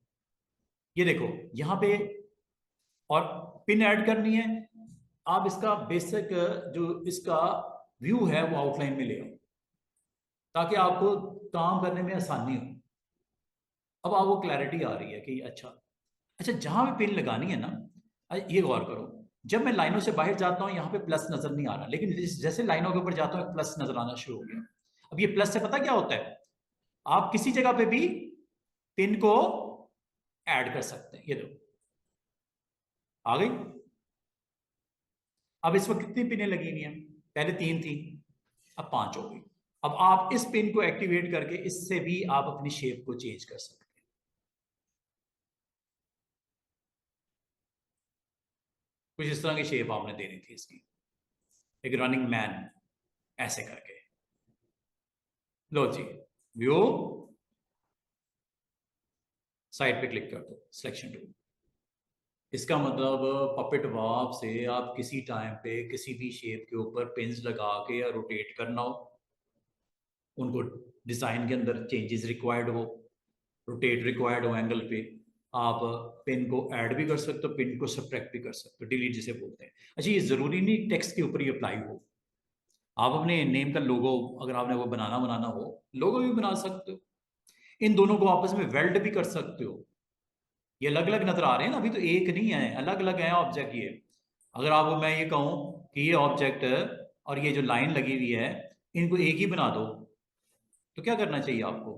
ये देखो यहां पे, और पिन ऐड करनी है। आप इसका बेसिक जो इसका व्यू है वो आउटलाइन में ले आओ, ताकि आपको काम करने में आसानी हो। अब आपको क्लैरिटी आ रही है कि अच्छा, अच्छा जहां भी पिन लगानी है ना, ये गौर करो, जब मैं लाइनों से बाहर जाता हूं यहां पे प्लस नजर नहीं आ रहा, लेकिन जैसे लाइनों के ऊपर जाता हूं प्लस नजर आना शुरू हो गया। अब ये प्लस से पता क्या होता है, आप किसी जगह पे भी पिन को ऐड कर सकते हैं। ये दो आ गई। अब इस वक्त कितनी पिनें लगी हुई हैं? पहले 3 थी, अब 5 हो गई। अब आप इस पिन को एक्टिवेट करके इससे भी आप अपनी शेप को चेंज कर सकते हैं। कुछ इस तरह की शेप आपने देनी थी इसकी, एक रनिंग मैन ऐसे करके। लो जी, व्यू, साइड पे क्लिक कर दो, सिलेक्शन टूल। इसका मतलब पपेट वाप से आप किसी टाइम पे किसी भी शेप के ऊपर पिन्स लगा के या रोटेट करना हो, उनको डिजाइन के अंदर चेंजेस रिक्वायर्ड हो, रोटेट रिक्वायर्ड हो एंगल पे, आप पिन को ऐड भी कर सकते हो, पिन को सब्ट्रैक्ट भी कर सकते हो, डिलीट जिसे बोलते हैं। अच्छा, ये जरूरी नहीं टेक्स्ट के ऊपर ही अप्लाई हो, आप अपने नेम का लोगो अगर आपने वो बनाना बनाना हो, लोगो भी बना सकते हो। इन दोनों को आपस में वेल्ड भी कर सकते हो। ये अलग अलग नजर आ रहे हैं ना, अभी तो एक नहीं है, अलग अलग है ऑब्जेक्ट ये। अगर आपको मैं ये कहूं कि ये ऑब्जेक्ट और ये जो लाइन लगी हुई है इनको एक ही बना दो, तो क्या करना चाहिए आपको?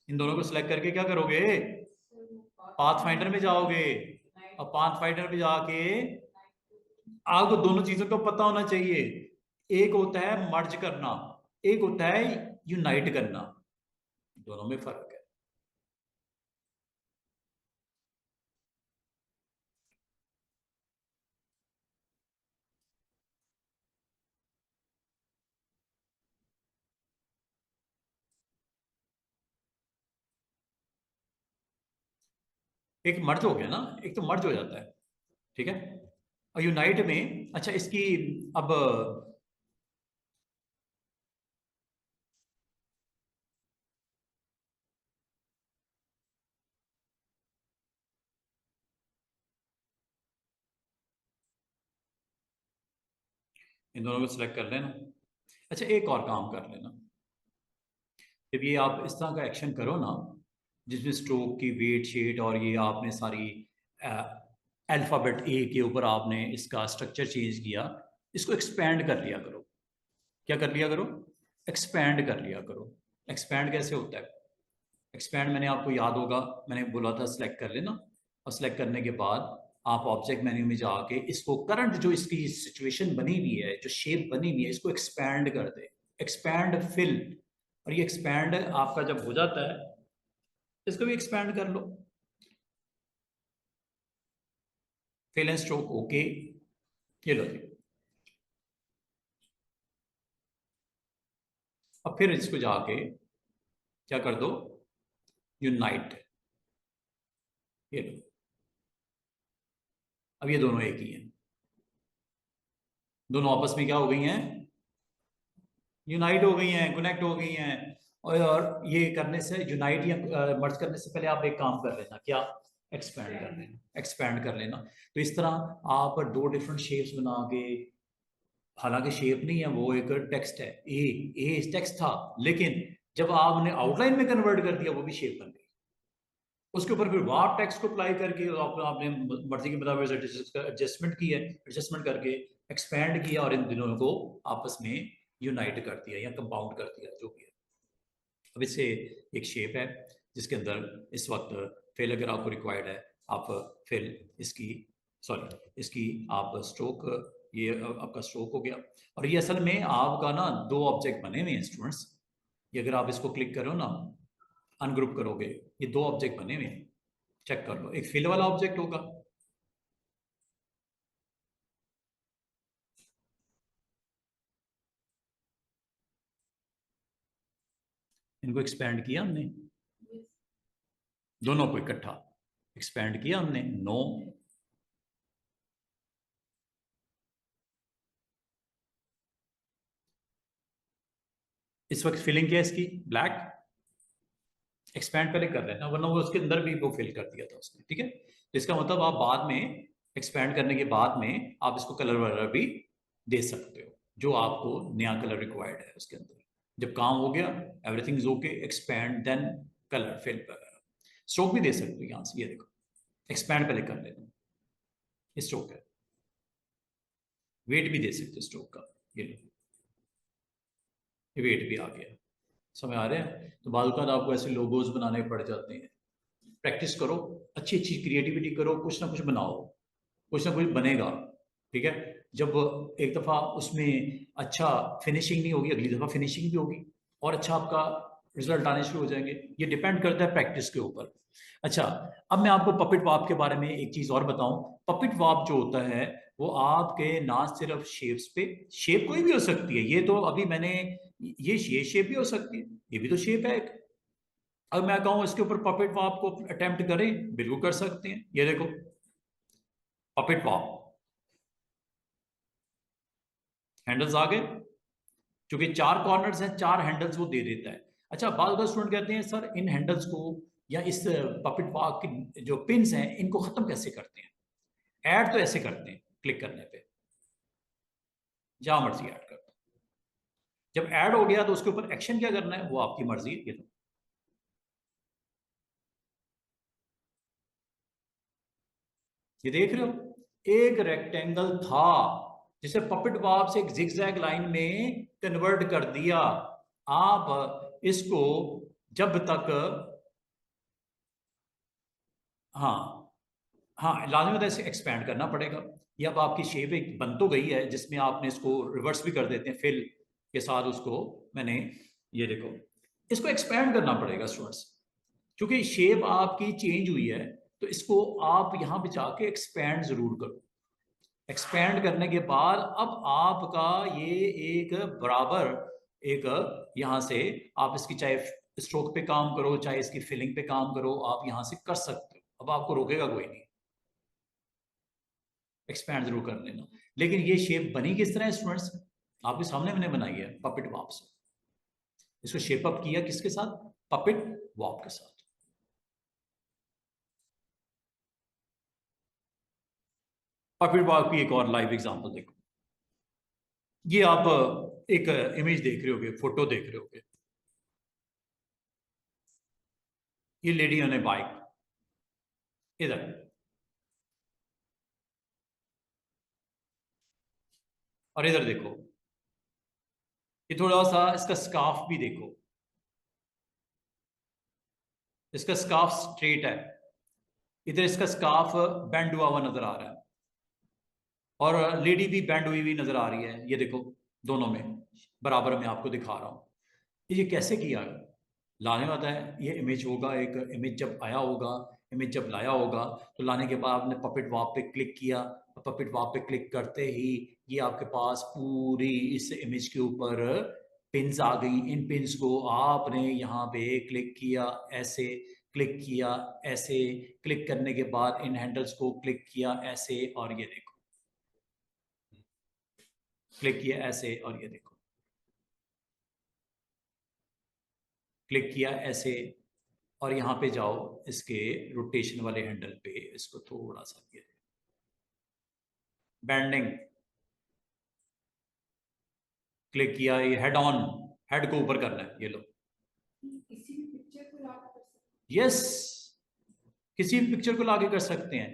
इन दोनों को सिलेक्ट करके क्या करोगे? पाथ फाइंडर में जाओगे, और पाथ फाइंडर में जाके आपको दोनों चीजों का पता होना चाहिए। एक होता है मर्ज करना, एक होता है यूनाइट करना, दोनों में फर्क है। एक मर्ज हो गया ना, एक तो मर्ज हो जाता है, ठीक है। और यूनाइट में अच्छा इसकी अब इन दोनों को सिलेक्ट कर लेना। अच्छा एक और काम कर लेना, जब ये आप इस तरह का एक्शन करो ना, जिसमें स्ट्रोक की वेट शीट और ये आपने सारी अल्फ़ाबेट ए के ऊपर आपने इसका स्ट्रक्चर चेंज किया, इसको एक्सपैंड कर लिया करो। क्या कर लिया करो? एक्सपैंड कर लिया करो। एक्सपैंड कैसे होता है? एक्सपैंड मैंने आपको याद होगा, मैंने बोला था सिलेक्ट कर लेना, और सिलेक्ट करने के बाद आप ऑब्जेक्ट मेन्यू में जाके इसको करंट जो इसकी सिचुएशन बनी हुई है, जो शेप बनी हुई है, इसको एक्सपैंड कर दे। एक्सपैंड फिल, और ये एक्सपैंड आपका जब हो जाता है, इसको भी एक्सपैंड कर लो। फिल एंड स्ट्रोक ओके, ये लो जी। अब फिर इसको जाके क्या कर दो? यूनाइट, ये लो। अब ये दोनों एक ही हैं, दोनों आपस में क्या हो गई हैं? यूनाइट हो गई हैं, कनेक्ट हो गई हैं। और ये करने से, यूनाइट या मर्ज करने से पहले आप एक काम कर लेना, क्या? एक्सपैंड कर लेना, एक्सपैंड कर लेना। तो इस तरह आप दो डिफरेंट शेप्स बना के, हालांकि शेप नहीं है वो, एक टेक्स्ट है, ए टेक्स्ट था, लेकिन जब आपने आउटलाइन में कन्वर्ट कर दिया वो भी शेप बन गई। उसके ऊपर फिर वार टेक्स्ट को अप्लाई करके आपने मर्जी के मुताबिक एडजस्टमेंट की है, एडजस्टमेंट करके एक्सपैंड किया और इन दिनों को आपस में यूनाइट कर दिया या कंपाउंड कर दिया, जो भी है। अब इससे एक शेप है जिसके अंदर इस वक्त फिल अगर आपको रिक्वायर्ड है, आप फिल इसकी, सॉरी इसकी आप स्ट्रोक, ये आपका स्ट्रोक हो गया। और ये असल में आपका ना दो ऑब्जेक्ट बने हुए हैं स्टूडेंट्स, ये अगर आप इसको क्लिक करो ना, अनग्रुप करोगे, ये दो ऑब्जेक्ट बने हुए हैं, चेक कर लो। एक फिल वाला ऑब्जेक्ट होगा, इनको एक्सपैंड किया हमने, दोनों को इकट्ठा एक्सपैंड किया हमने, नो। इस वक्त फिलिंग क्या है इसकी? ब्लैक। एक्सपैंड पहले कर लेना, वरना वो उसके अंदर भी वो फिल कर दिया था उसने, ठीक है। तो इसका मतलब आप बाद में एक्सपैंड करने के बाद में आप इसको कलर वगैरह भी दे सकते हो, जो आपको नया कलर रिक्वायर्ड है उसके अंदर। जब काम हो गया, everything is okay, expand then colour fill वगैरह। स्ट्रोक भी दे सकते हो यहाँ से, ये देखो, एक्सपैंड पहले कर लेना, स्ट्रोक है। वेट भी दे सकते हो स्ट्रोक का, ये लो, ये वेट भी आ गया। समझ आ रहे हैं? तो बाद आपको ऐसे लोगोज बनाने पड़ जाते हैं। प्रैक्टिस करो, अच्छी अच्छी क्रिएटिविटी करो, कुछ ना कुछ बनाओ, कुछ ना कुछ बनेगा, ठीक है। जब एक दफ़ा उसमें अच्छा फिनिशिंग नहीं होगी, अगली दफ़ा फिनिशिंग भी होगी और अच्छा आपका रिजल्ट आने शुरू हो जाएंगे। ये डिपेंड करता है प्रैक्टिस के ऊपर। अच्छा, अब मैं आपको पपिट वाप के बारे में एक चीज़ और बताऊं। पपिट वाप जो होता है वो आपके ना सिर्फ शेप्स पे, शेप कोई भी हो सकती है, ये तो अभी मैंने, ये शेप भी हो सकती है, ये भी तो शेप है एक। अब मैं कहूँ इसके ऊपर पपेट वॉप को अटेम्प्ट करें, बिल्कुल कर सकते हैं। ये देखो, पपेट वॉप, हैंडल्स आ गए, क्योंकि चार कॉर्नर्स हैं, चार हैंडल्स वो दे देता है। अच्छा, बाद बार स्टूडेंट कहते हैं सर इन हैंडल्स को या इस पपेट वॉप की जो पिन्स हैं इनको खत्म कैसे करते हैं? ऐड तो ऐसे करते हैं, क्लिक करने पे जहां मर्जी ऐड कर दो। जब ऐड हो गया तो उसके ऊपर एक्शन क्या करना है वो आपकी मर्जी है। ये तो ये देख रहे हो, एक रेक्टेंगल था जिसे पपेट बॉब से एक जिगजैग लाइन में कन्वर्ट कर दिया। आप इसको जब तक, हाँ हाँ, लाजमी होता है इसे एक्सपैंड करना पड़ेगा। ये अब आपकी शेप एक बन तो गई है, जिसमें आपने इसको रिवर्स भी कर देते हैं, फिल के साथ उसको मैंने ये देखो, इसको एक्सपैंड करना पड़ेगा स्टूडेंट्स, क्योंकि शेप आपकी चेंज हुई है, तो इसको आप यहाँ पे जाके एक्सपैंड जरूर करो। एक्सपैंड करने के बाद अब आपका ये एक बराबर एक यहाँ से आप इसकी चाहे स्ट्रोक पे काम करो, चाहे इसकी फिलिंग पे काम करो, आप यहाँ से कर सकते हो। अब आपको रोकेगा कोई नहीं, एक्सपैंड जरूर कर लेना। लेकिन ये शेप बनी किस तरह है स्टूडेंट्स? आपके सामने मैंने बनाई है पपेट वॉप से। इसको शेप अप किया किसके साथ? पपेट वॉप के साथ। पपेट वॉप की एक और लाइव एग्जांपल देखो। ये आप एक इमेज देख रहे होगे, फोटो देख रहे होगे। ये लेडी ऑन ए बाइक, इधर। और इधर देखो, ये थोड़ा सा इसका स्कार्फ भी देखो, इसका स्कार्फ स्ट्रेट है, इधर इसका स्कार्फ बैंड हुआ हुआ नजर आ रहा है, और लेडी भी बैंड हुई हुई नजर आ रही है। ये देखो, दोनों में बराबर में आपको दिखा रहा हूं। ये कैसे किया? लाने वाला है ये इमेज होगा, एक इमेज जब आया होगा, इमेज जब लाया होगा, तो लाने के बाद आपने पपेट वॉप पे क्लिक किया। पपेट वॉप पे क्लिक करते ही ये आपके पास पूरी इस इमेज के ऊपर पिन्स आ गई। इन पिन्स को आपने यहाँ पे क्लिक किया, ऐसे क्लिक किया, ऐसे क्लिक करने के बाद इन हैंडल्स को क्लिक किया ऐसे, और ये देखो क्लिक किया ऐसे, और ये देखो क्लिक किया ऐसे। और यहाँ पे जाओ इसके रोटेशन वाले हैंडल पे, इसको थोड़ा सा ये बैंडिंग क्लिक किया, ये हेड ऑन, हेड को ऊपर करना है। ये लो, किसी भी पिक्चर को लाके कर सकते यस, किसी भी पिक्चर को लाके कर सकते हैं।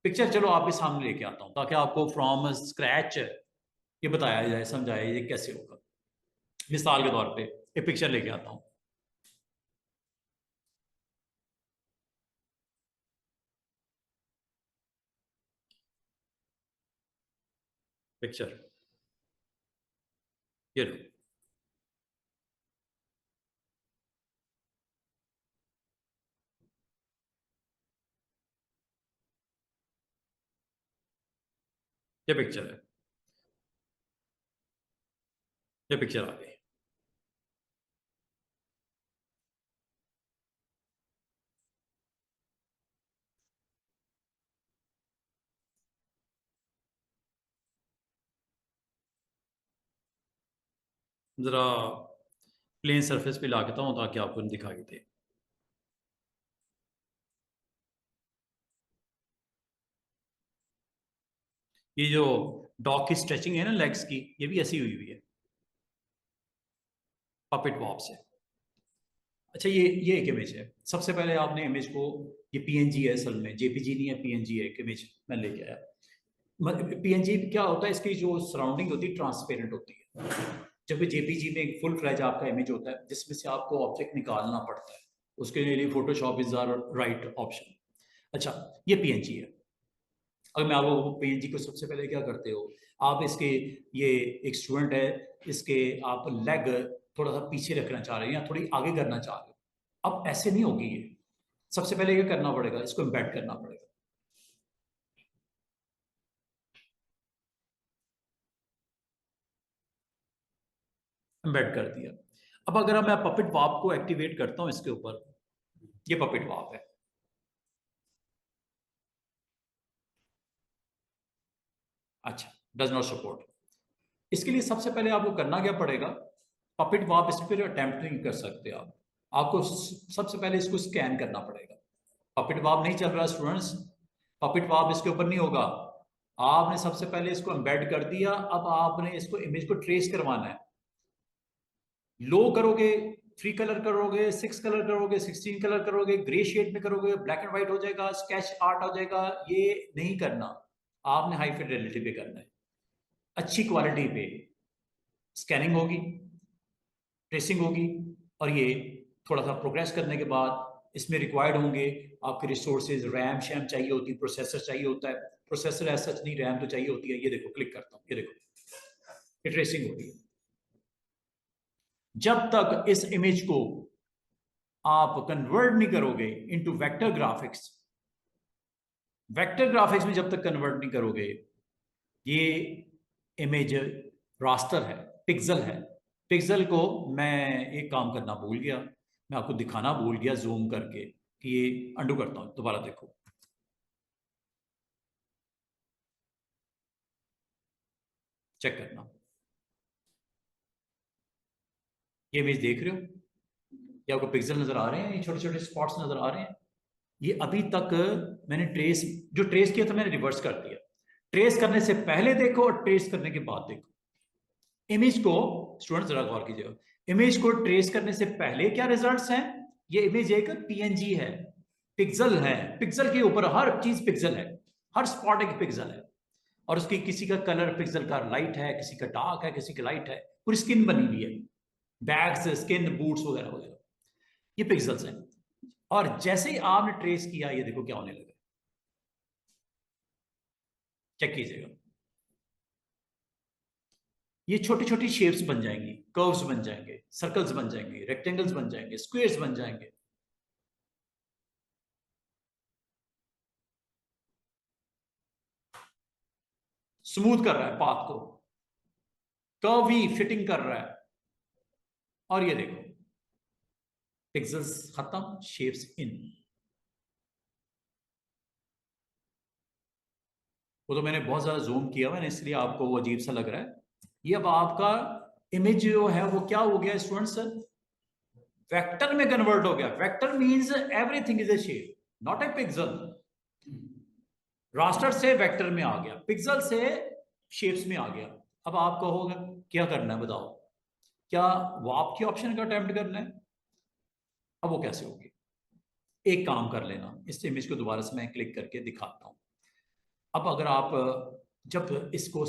पिक्चर चलो आपके सामने लेके आता हूं ताकि आपको फ्रॉम स्क्रैच ये बताया जाए, समझाया ये कैसे होगा। मिसाल के तौर पे एक पिक्चर लेके आता हूं। पिक्चर ये लो, ये पिक्चर है, ये पिक्चर आ गई। जरा प्लेन सरफेस पे ला देता हूँ ताकि आपको दिखाई दे। ये जो डॉग की स्ट्रेचिंग है ना लेग्स की, ये भी ऐसी हुई हुई है पपेट वॉप से। अच्छा, ये एक इमेज है। सबसे पहले आपने इमेज को, ये पीएनजी है असल में, जेपीजी नहीं है, पीएनजी है एक इमेज मैं लेके आया। पीएनजी क्या होता है, इसकी जो सराउंडिंग होती है ट्रांसपेरेंट होती है, जबकि जेपीजी में एक फुल फ्लैज आपका इमेज होता है जिसमें से आपको ऑब्जेक्ट निकालना पड़ता है। उसके लिए Photoshop is our right option. अच्छा, ये पीएनजी है। अगर मैं आपको पीएनजी को सबसे पहले क्या करते हो, आप इसके, ये एक स्टूडेंट है, इसके आप लेग थोड़ा सा पीछे रखना चाह रहे हैं या थोड़ी आगे करना चाह रहे हो। अब ऐसे नहीं होगी ये, सबसे पहले क्या करना पड़ेगा, इसको एम्बेड करना पड़ेगा। एम्बेड कर दिया। अब अगर मैं पपेट वाप को एक्टिवेट करता हूं इसके ऊपर, ये पपेट वाप है। अच्छा, डज नॉट सपोर्ट। इसके लिए सबसे पहले आपको करना क्या पड़ेगा, पपेट वाप इस पर अटेम्प्ट नहीं कर सकते आप, आपको सबसे पहले इसको स्कैन करना पड़ेगा। पपेट वाप नहीं चल रहा स्टूडेंट्स, पपेट वाप इसके ऊपर नहीं होगा। आपने सबसे पहले इसको एम्बेड कर दिया, अब आपने इसको इमेज को ट्रेस करवाना है। लो करोगे, 3 कलर करोगे, 6 कलर करोगे, 16 कलर करोगे, ग्रे शेड में करोगे, ब्लैक एंड व्हाइट हो जाएगा, स्केच आर्ट हो जाएगा, ये नहीं करना। आपने हाई फिडेलिटी पे करना है, अच्छी क्वालिटी पे। स्कैनिंग होगी, ट्रेसिंग होगी, और ये थोड़ा सा प्रोग्रेस करने के बाद इसमें रिक्वायर्ड होंगे आपके रिसोर्सेज, रैम शैम चाहिए होती है, प्रोसेसर चाहिए होता है। प्रोसेसर ऐसा सच नहीं, रैम तो चाहिए होती है। ये देखो, क्लिक करता हूँ, ये देखो, ये ट्रेसिंग हो रही है। जब तक इस इमेज को आप कन्वर्ट नहीं करोगे into vector graphics, vector graphics में जब तक कन्वर्ट नहीं करोगे, ये इमेज रास्टर है, पिक्सल है। पिक्सल को मैं एक काम करना भूल गया, मैं आपको दिखाना भूल गया जूम करके कि ये अंडू करता हूं, दोबारा देखो। चेक करना, ये इमेज देख रहे हो, ये आपको पिक्सल नजर आ रहे हैं, ये छोटे छोटे स्पॉट्स नजर आ रहे हैं। ये अभी तक मैंने जो ट्रेस किया था मैंने रिवर्स कर दिया। ट्रेस करने से पहले देखो और ट्रेस करने के बाद देखो। इमेज को, स्टूडेंट जरा गौर कीजिएगा, इमेज को ट्रेस करने से पहले क्या रिजल्ट्स हैं? ये इमेज एक पीएनजी है, पिक्सल है, पिक्सल के ऊपर हर चीज पिक्सल है, हर स्पॉट एक पिक्सल है, और उसकी किसी का कलर पिक्सल का लाइट है, किसी का डार्क है, किसी का लाइट है, पूरी स्किन बनी हुई है, बैग्स, स्किन, बूट्स वगैरह वगैरह, ये पिक्सल्स हैं। और जैसे ही आपने ट्रेस किया, ये देखो क्या होने लगा, चेक कीजिएगा, ये छोटी छोटी शेप्स बन जाएंगी, कर्व्स बन जाएंगे, सर्कल्स बन जाएंगे, रेक्टेंगल्स बन जाएंगे, स्क्वायर्स बन जाएंगे। स्मूथ कर रहा है पाथ को, कर्वी फिटिंग कर रहा है। और ये देखो पिक्सल्स खत्म, शेप्स इन। वो तो मैंने बहुत ज्यादा जूम किया मैंने, इसलिए आपको वो अजीब सा लग रहा है। ये अब आपका इमेज जो है वो क्या हो गया स्टूडेंट्स? वेक्टर में कन्वर्ट हो गया। Vector means everything is A shape, not a pixel. Raster से वेक्टर में आ गया, पिक्सल से शेप्स में आ गया। अब आप कहोगे क्या करना है बताओ, क्या वाप की ऑप्शन का अटेम्प्ट करना है? अब वो कैसे होगी? एक काम कर लेना, इस इमेज को दोबारा से मैं क्लिक करके दिखाता हूं। अब अगर आप जब इसको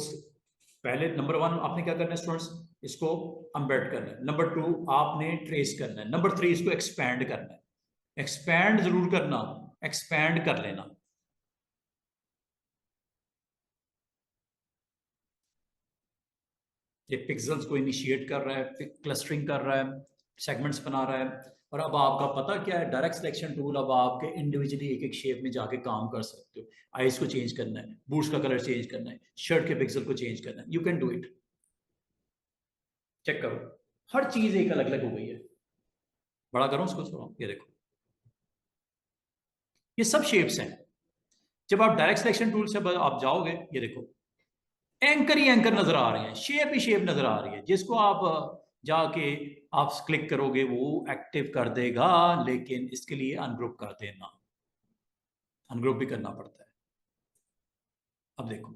पहले नंबर 1 आपने क्या करना है स्टूडेंट्स, इसको अम्बेड करना है। नंबर 2 आपने ट्रेस करना है। नंबर 3 इसको एक्सपैंड करना है। एक्सपैंड जरूर करना, एक्सपैंड कर लेना। ये पिक्सल्स को इनिशिएट कर रहा है, क्लस्टरिंग कर रहा है, सेगमेंट्स बना रहा है। और अब आपका पता क्या है, डायरेक्ट सिलेक्शन टूल अब आपके इंडिविजुअली एक एक शेप में जाके काम कर सकते हो। आईज को चेंज करना है, बूट्स का कलर चेंज करना है, शर्ट के पिक्सल को चेंज करना है, you can do it. Check करो, हर चीज एक अलग अलग हो गई है। बड़ा करो उसको थोड़ा, ये देखो, ये सब शेप्स हैं। जब आप डायरेक्ट सिलेक्शन टूल से आप जाओगे, ये देखो एंकर ही एंकर नजर आ रहे हैं, शेप ही शेप नजर आ रही है। जिसको आप जाके आप क्लिक करोगे वो एक्टिव कर देगा, लेकिन इसके लिए अनग्रुप कर देना, अनग्रुप भी करना पड़ता है। अब देखो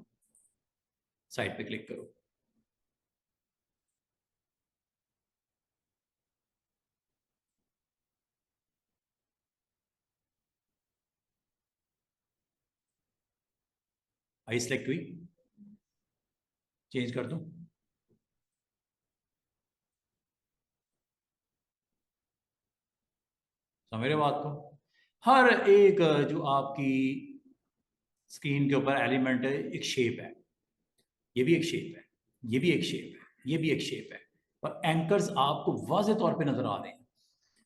साइड पे क्लिक करो, आई सिलेक्ट हुई, चेंज कर दूं? समझ रहे हो बात को? हर एक जो आपकी स्क्रीन के ऊपर एलिमेंट है, एक शेप है, ये भी एक शेप है, ये भी एक शेप है, ये भी एक शेप है। और एंकर्स आपको वाज़ेह तौर पे नजर आ रहे हैं।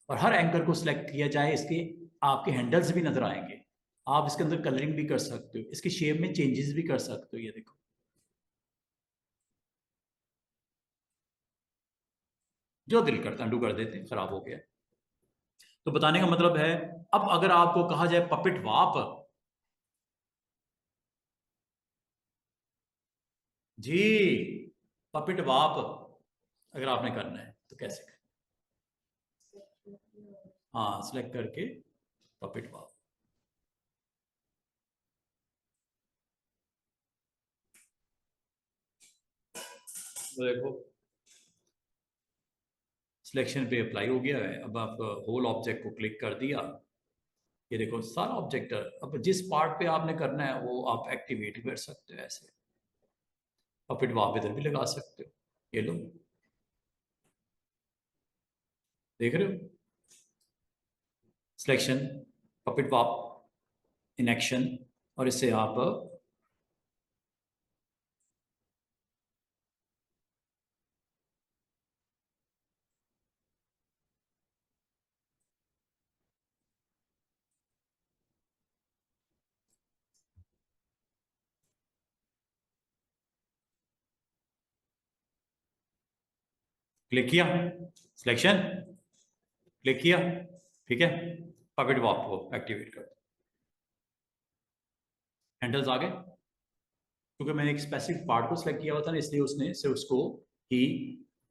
और हर एंकर को सिलेक्ट किया जाए, इसके आपके हैंडल्स भी नजर आएंगे। आप इसके अंदर कलरिंग भी कर सकते हो, इसकी शेप में चेंजेस भी कर सकते हो। ये देखो, जो दिल करता है डू कर देते हैं, खराब हो गया। तो बताने का मतलब है, अब अगर आपको कहा जाए पपिट वाप, जी पपिट वाप अगर आपने करना है तो कैसे करें? हाँ, सिलेक्ट करके पपिट वाप। तो देखो सिलेक्शन पे अप्लाई हो गया है। अब आप होल ऑब्जेक्ट को क्लिक कर दिया, ये देखो सारा ऑब्जेक्ट। अब जिस पार्ट पे आपने करना है वो आप एक्टिवेट कर सकते हो ऐसे, और फिर वहां पे इधर भी लगा सकते हो। ये लो, देख रहे हो selection, puppet pop in action. और इससे आप क्लिक किया, सिलेक्शन क्लिक किया, ठीक है। पपेट वॉक को एक्टिवेट कर दो, हैंडल्स आ गए, क्योंकि मैंने एक स्पेसिफिक पार्ट को सिलेक्ट किया हुआ था ना, इसलिए उसने सिर्फ उसको ही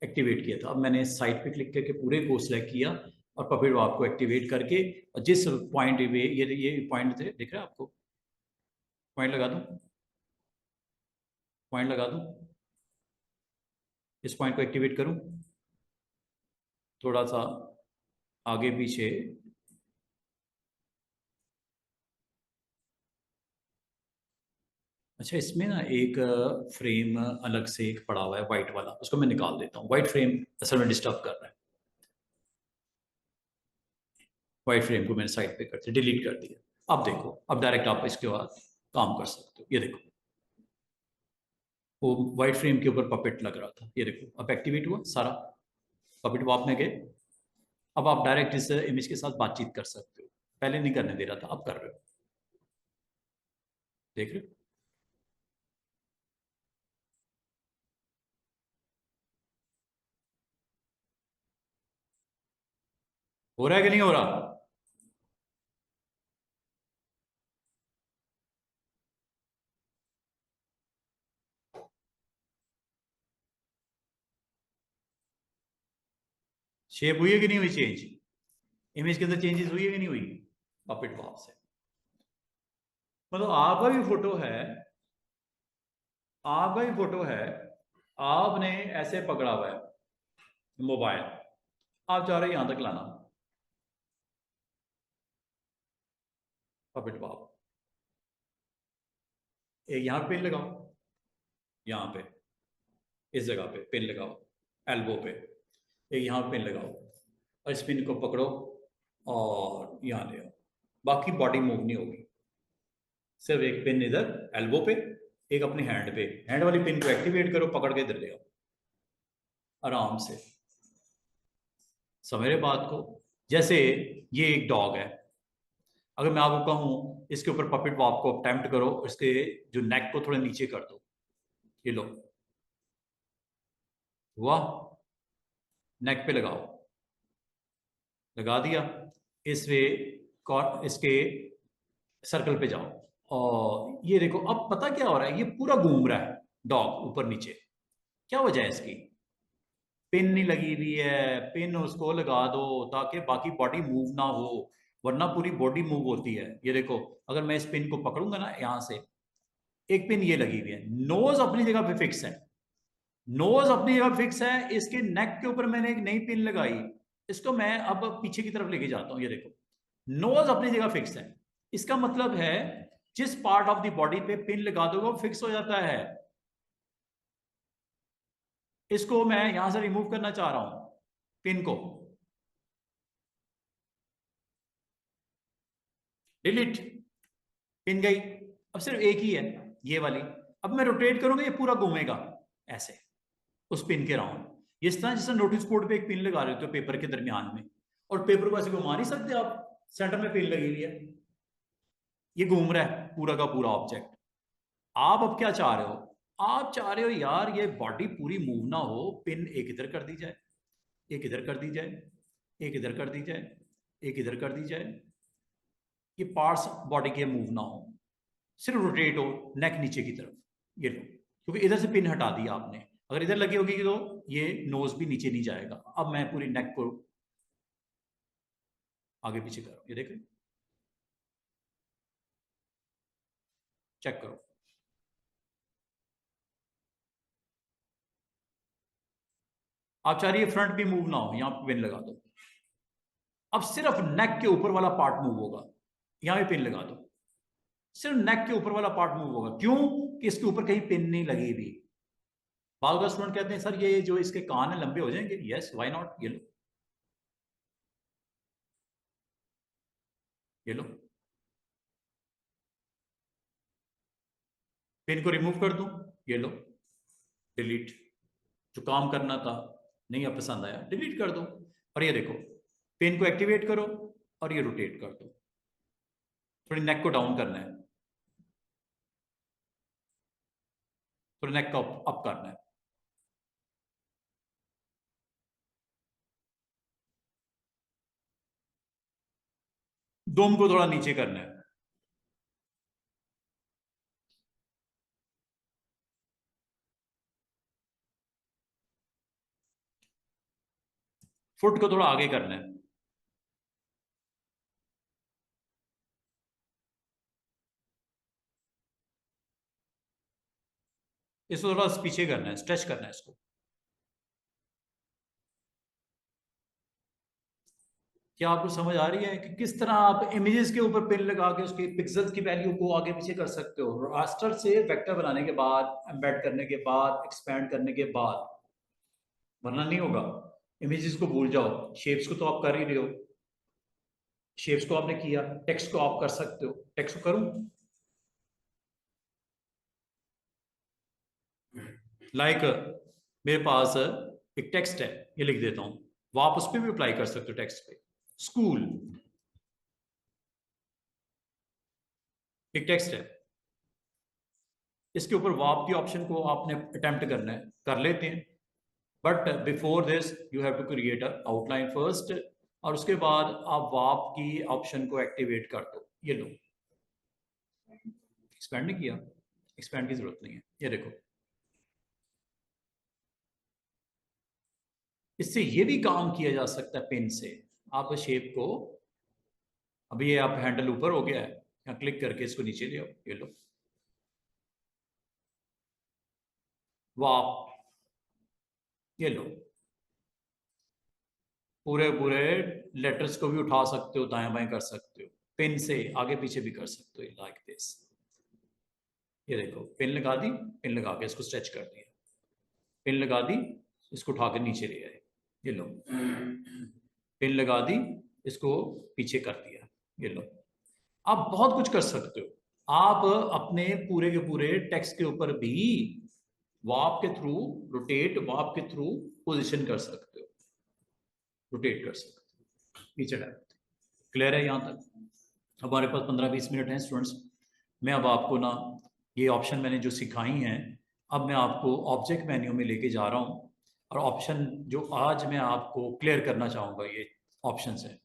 एक्टिवेट किया था। अब मैंने साइड पे क्लिक करके पूरे को सिलेक्ट किया और पपेट वॉक को एक्टिवेट करके, और जिस पॉइंट पे ये पॉइंट थे, दिख रहा है आपको, पॉइंट लगा दूं, पॉइंट लगा दूं, इस पॉइंट को एक्टिवेट करूं, थोड़ा सा आगे पीछे, अच्छा इसमें ना एक फ्रेम अलग से एक पड़ा हुआ है वाइट वाला, उसको मैं निकाल देता हूँ। वाइट फ्रेम असल में डिस्टर्ब कर रहा है, वाइट फ्रेम को मैंने साइड पे करते डिलीट कर दिया। अब देखो, अब डायरेक्ट आप इसके बाद काम कर सकते हो। ये देखो, वो वाइट फ्रेम के ऊपर पपेट लग रहा था, ये देखो अब एक्टिवेट हुआ सारा, पपेट वॉप में गए। अब आप डायरेक्ट इस इमेज के साथ बातचीत कर सकते हो, पहले नहीं करने दे रहा था, अब कर रहे हो, देख रहे हो रहा है कि नहीं हो रहा? शेप हुई है कि नहीं हुई चेंज? इमेज के अंदर चेंजेस हुई है कि नहीं हुई पपेट वॉप से? मतलब आपका भी फोटो है, आपका ही फोटो है, आपने ऐसे पकड़ा हुआ है मोबाइल, आप चाह रहे हैं यहां तक लाना, पपेट वॉप, एक यहां पे पिन लगाओ, यहां पे इस जगह पे पिन लगाओ, एल्बो पे एक यहां पे पिन लगाओ, और इस पिन को पकड़ो और यहां ले आओ, बाकी बॉडी मूव नहीं होगी, सिर्फ एक पिन इधर एल्बो पे, एक अपने हैंड पे, हैंड वाली पिन को एक्टिवेट करो, पकड़ के इधर ले आओ आराम से। समझ रहे बात को? जैसे ये एक डॉग है, अगर मैं आपको कहूं इसके ऊपर पपेट वॉप को अटेम्प्ट करो, इसके जो नेक को थोड़ा नीचे कर दो, ये लो, हुआ, नेक पे लगाओ, लगा दिया, इस वे इसके सर्कल पे जाओ, और ये देखो अब पता क्या हो रहा है, ये पूरा घूम रहा है डॉग ऊपर नीचे। क्या वजह है इसकी? पिन नहीं लगी हुई है, पिन उसको लगा दो ताकि बाकी बॉडी मूव ना हो, वरना पूरी बॉडी मूव होती है। ये देखो, अगर मैं इस पिन को पकड़ूंगा ना यहां से, एक पिन ये लगी हुई है, नोज अपनी जगह पे फिक्स है, नोज अपनी जगह फिक्स है, इसके नेक के ऊपर मैंने एक नई पिन लगाई, इसको मैं अब पीछे की तरफ लेके जाता हूं, ये देखो नोज अपनी जगह फिक्स है। इसका मतलब है जिस पार्ट ऑफ द बॉडी पे पिन लगा दोगे वो फिक्स हो जाता है। इसको मैं यहां से रिमूव करना चाह रहा हूं, पिन को डिलीट, पिन गई, अब सिर्फ एक ही है ये वाली। अब मैं रोटेट करूंगा, ये पूरा घूमेगा ऐसे उस पिन के राउंड, इस तरह जैसे नोटिस बोर्ड पे एक पिन लगा रहे हो तो पेपर के दरमियान में, और पेपर को ऐसे घुमा नहीं सकते आप, सेंटर में पिन लगी हुई है, ये घूम रहा है पूरा का पूरा ऑब्जेक्ट। आप अब क्या चाह रहे हो? आप चाह रहे हो यार ये बॉडी पूरी मूव ना हो, पिन एक इधर कर दी जाए, एक इधर कर दी जाए, एक इधर कर दी जाए, एक इधर कर दी जाए, ये पार्ट्स बॉडी के मूव ना हो, सिर्फ रोटेट हो नेक नीचे की तरफ, ये लो, क्योंकि इधर से पिन हटा दिया आपने, अगर इधर लगी होगी तो ये नोज भी नीचे नहीं जाएगा। अब मैं पूरी नेक को आगे पीछे करो, ये देखें, चेक करो, आप चाह रही है फ्रंट भी मूव ना हो, यहां पे पिन लगा दो, अब सिर्फ नेक के ऊपर वाला पार्ट मूव होगा, यहां भी पिन लगा दो, सिर्फ नेक के ऊपर वाला पार्ट मूव होगा, क्यों कि इसके ऊपर कहीं पिन नहीं लगी हुई। बाल का स्टूडेंट कहते हैं सर ये जो इसके कान है लंबे हो जाएंगे, यस व्हाई नॉट, ये लो, ये लो, पिन को रिमूव कर दूं, ये लो, डिलीट, जो काम करना था नहीं अब पसंद आया डिलीट कर दो, और ये देखो पेन को एक्टिवेट करो और ये रोटेट कर दो, थोड़ी नेक को डाउन करना है, थोड़ी नेक को अप करना है, दोम को थोड़ा नीचे करना है, फुट को थोड़ा आगे करना है, इसको थोड़ा पीछे करना है, स्ट्रेच करना है इसको। क्या आपको समझ आ रही है कि किस तरह आप इमेजेस के ऊपर पिन लगा के उसके पिक्सेल्स की वैल्यू को आगे पीछे कर सकते हो, रास्टर से वेक्टर बनाने के बाद, एम्बेड करने के बाद, एक्सपैंड करने के बाद, वरना नहीं होगा। इमेजेस को भूल जाओ, शेप्स को तो आप कर ही रहे हो, शेप्स को आपने किया, टेक्स्ट को आप कर सकते हो। टेक्स्ट को करूं, लाइक मेरे पास एक टेक्स्ट है, ये लिख देता हूं, वो आप उस पर भी अप्लाई कर सकते हो टेक्स्ट पे। स्कूल, एक टेक्स्ट है, इसके ऊपर वाप की ऑप्शन को आपने अटेम्प्ट करना है, कर लेते हैं। But before this you have to create a outline first, और उसके बाद आप वाप की ऑप्शन को एक्टिवेट कर दो। ये लो, एक्सपैंड नहीं किया, एक्सपैंड की जरूरत नहीं है, ये देखो। इससे ये भी काम किया जा सकता है पेन से। आप शेप को, अभी ये आप हैंडल ऊपर हो गया है, यहाँ क्लिक करके इसको नीचे ले आओ, ये लो वाप, ये लो। पूरे पूरे लेटर्स को भी उठा सकते हो, दाएं बाएं कर सकते हो, पेन से आगे पीछे भी कर सकते हो, लाइक दिस। ये देखो, पेन लगा दी, पेन लगा के इसको स्ट्रेच कर दिया, पेन लगा दी, इसको उठा के नीचे ले आए, ये लो। पेन लगा दी, इसको पीछे कर दिया, ये लो। आप बहुत कुछ कर सकते हो। आप अपने पूरे के पूरे टेक्स्ट के ऊपर भी वाप के थ्रू रोटेट, वाप के थ्रू पोजीशन कर सकते हो, रोटेट कर सकते हो, पीछे टाइप। क्लियर है यहाँ तक? हमारे पास 15-20 मिनट हैं स्टूडेंट्स। मैं अब आपको ना, ये ऑप्शन मैंने जो सिखाई हैं, अब मैं आपको ऑब्जेक्ट मेन्यू में लेके जा रहा हूँ, और ऑप्शन जो आज मैं आपको क्लियर करना चाहूँगा, ये ऑप्शंस हैं,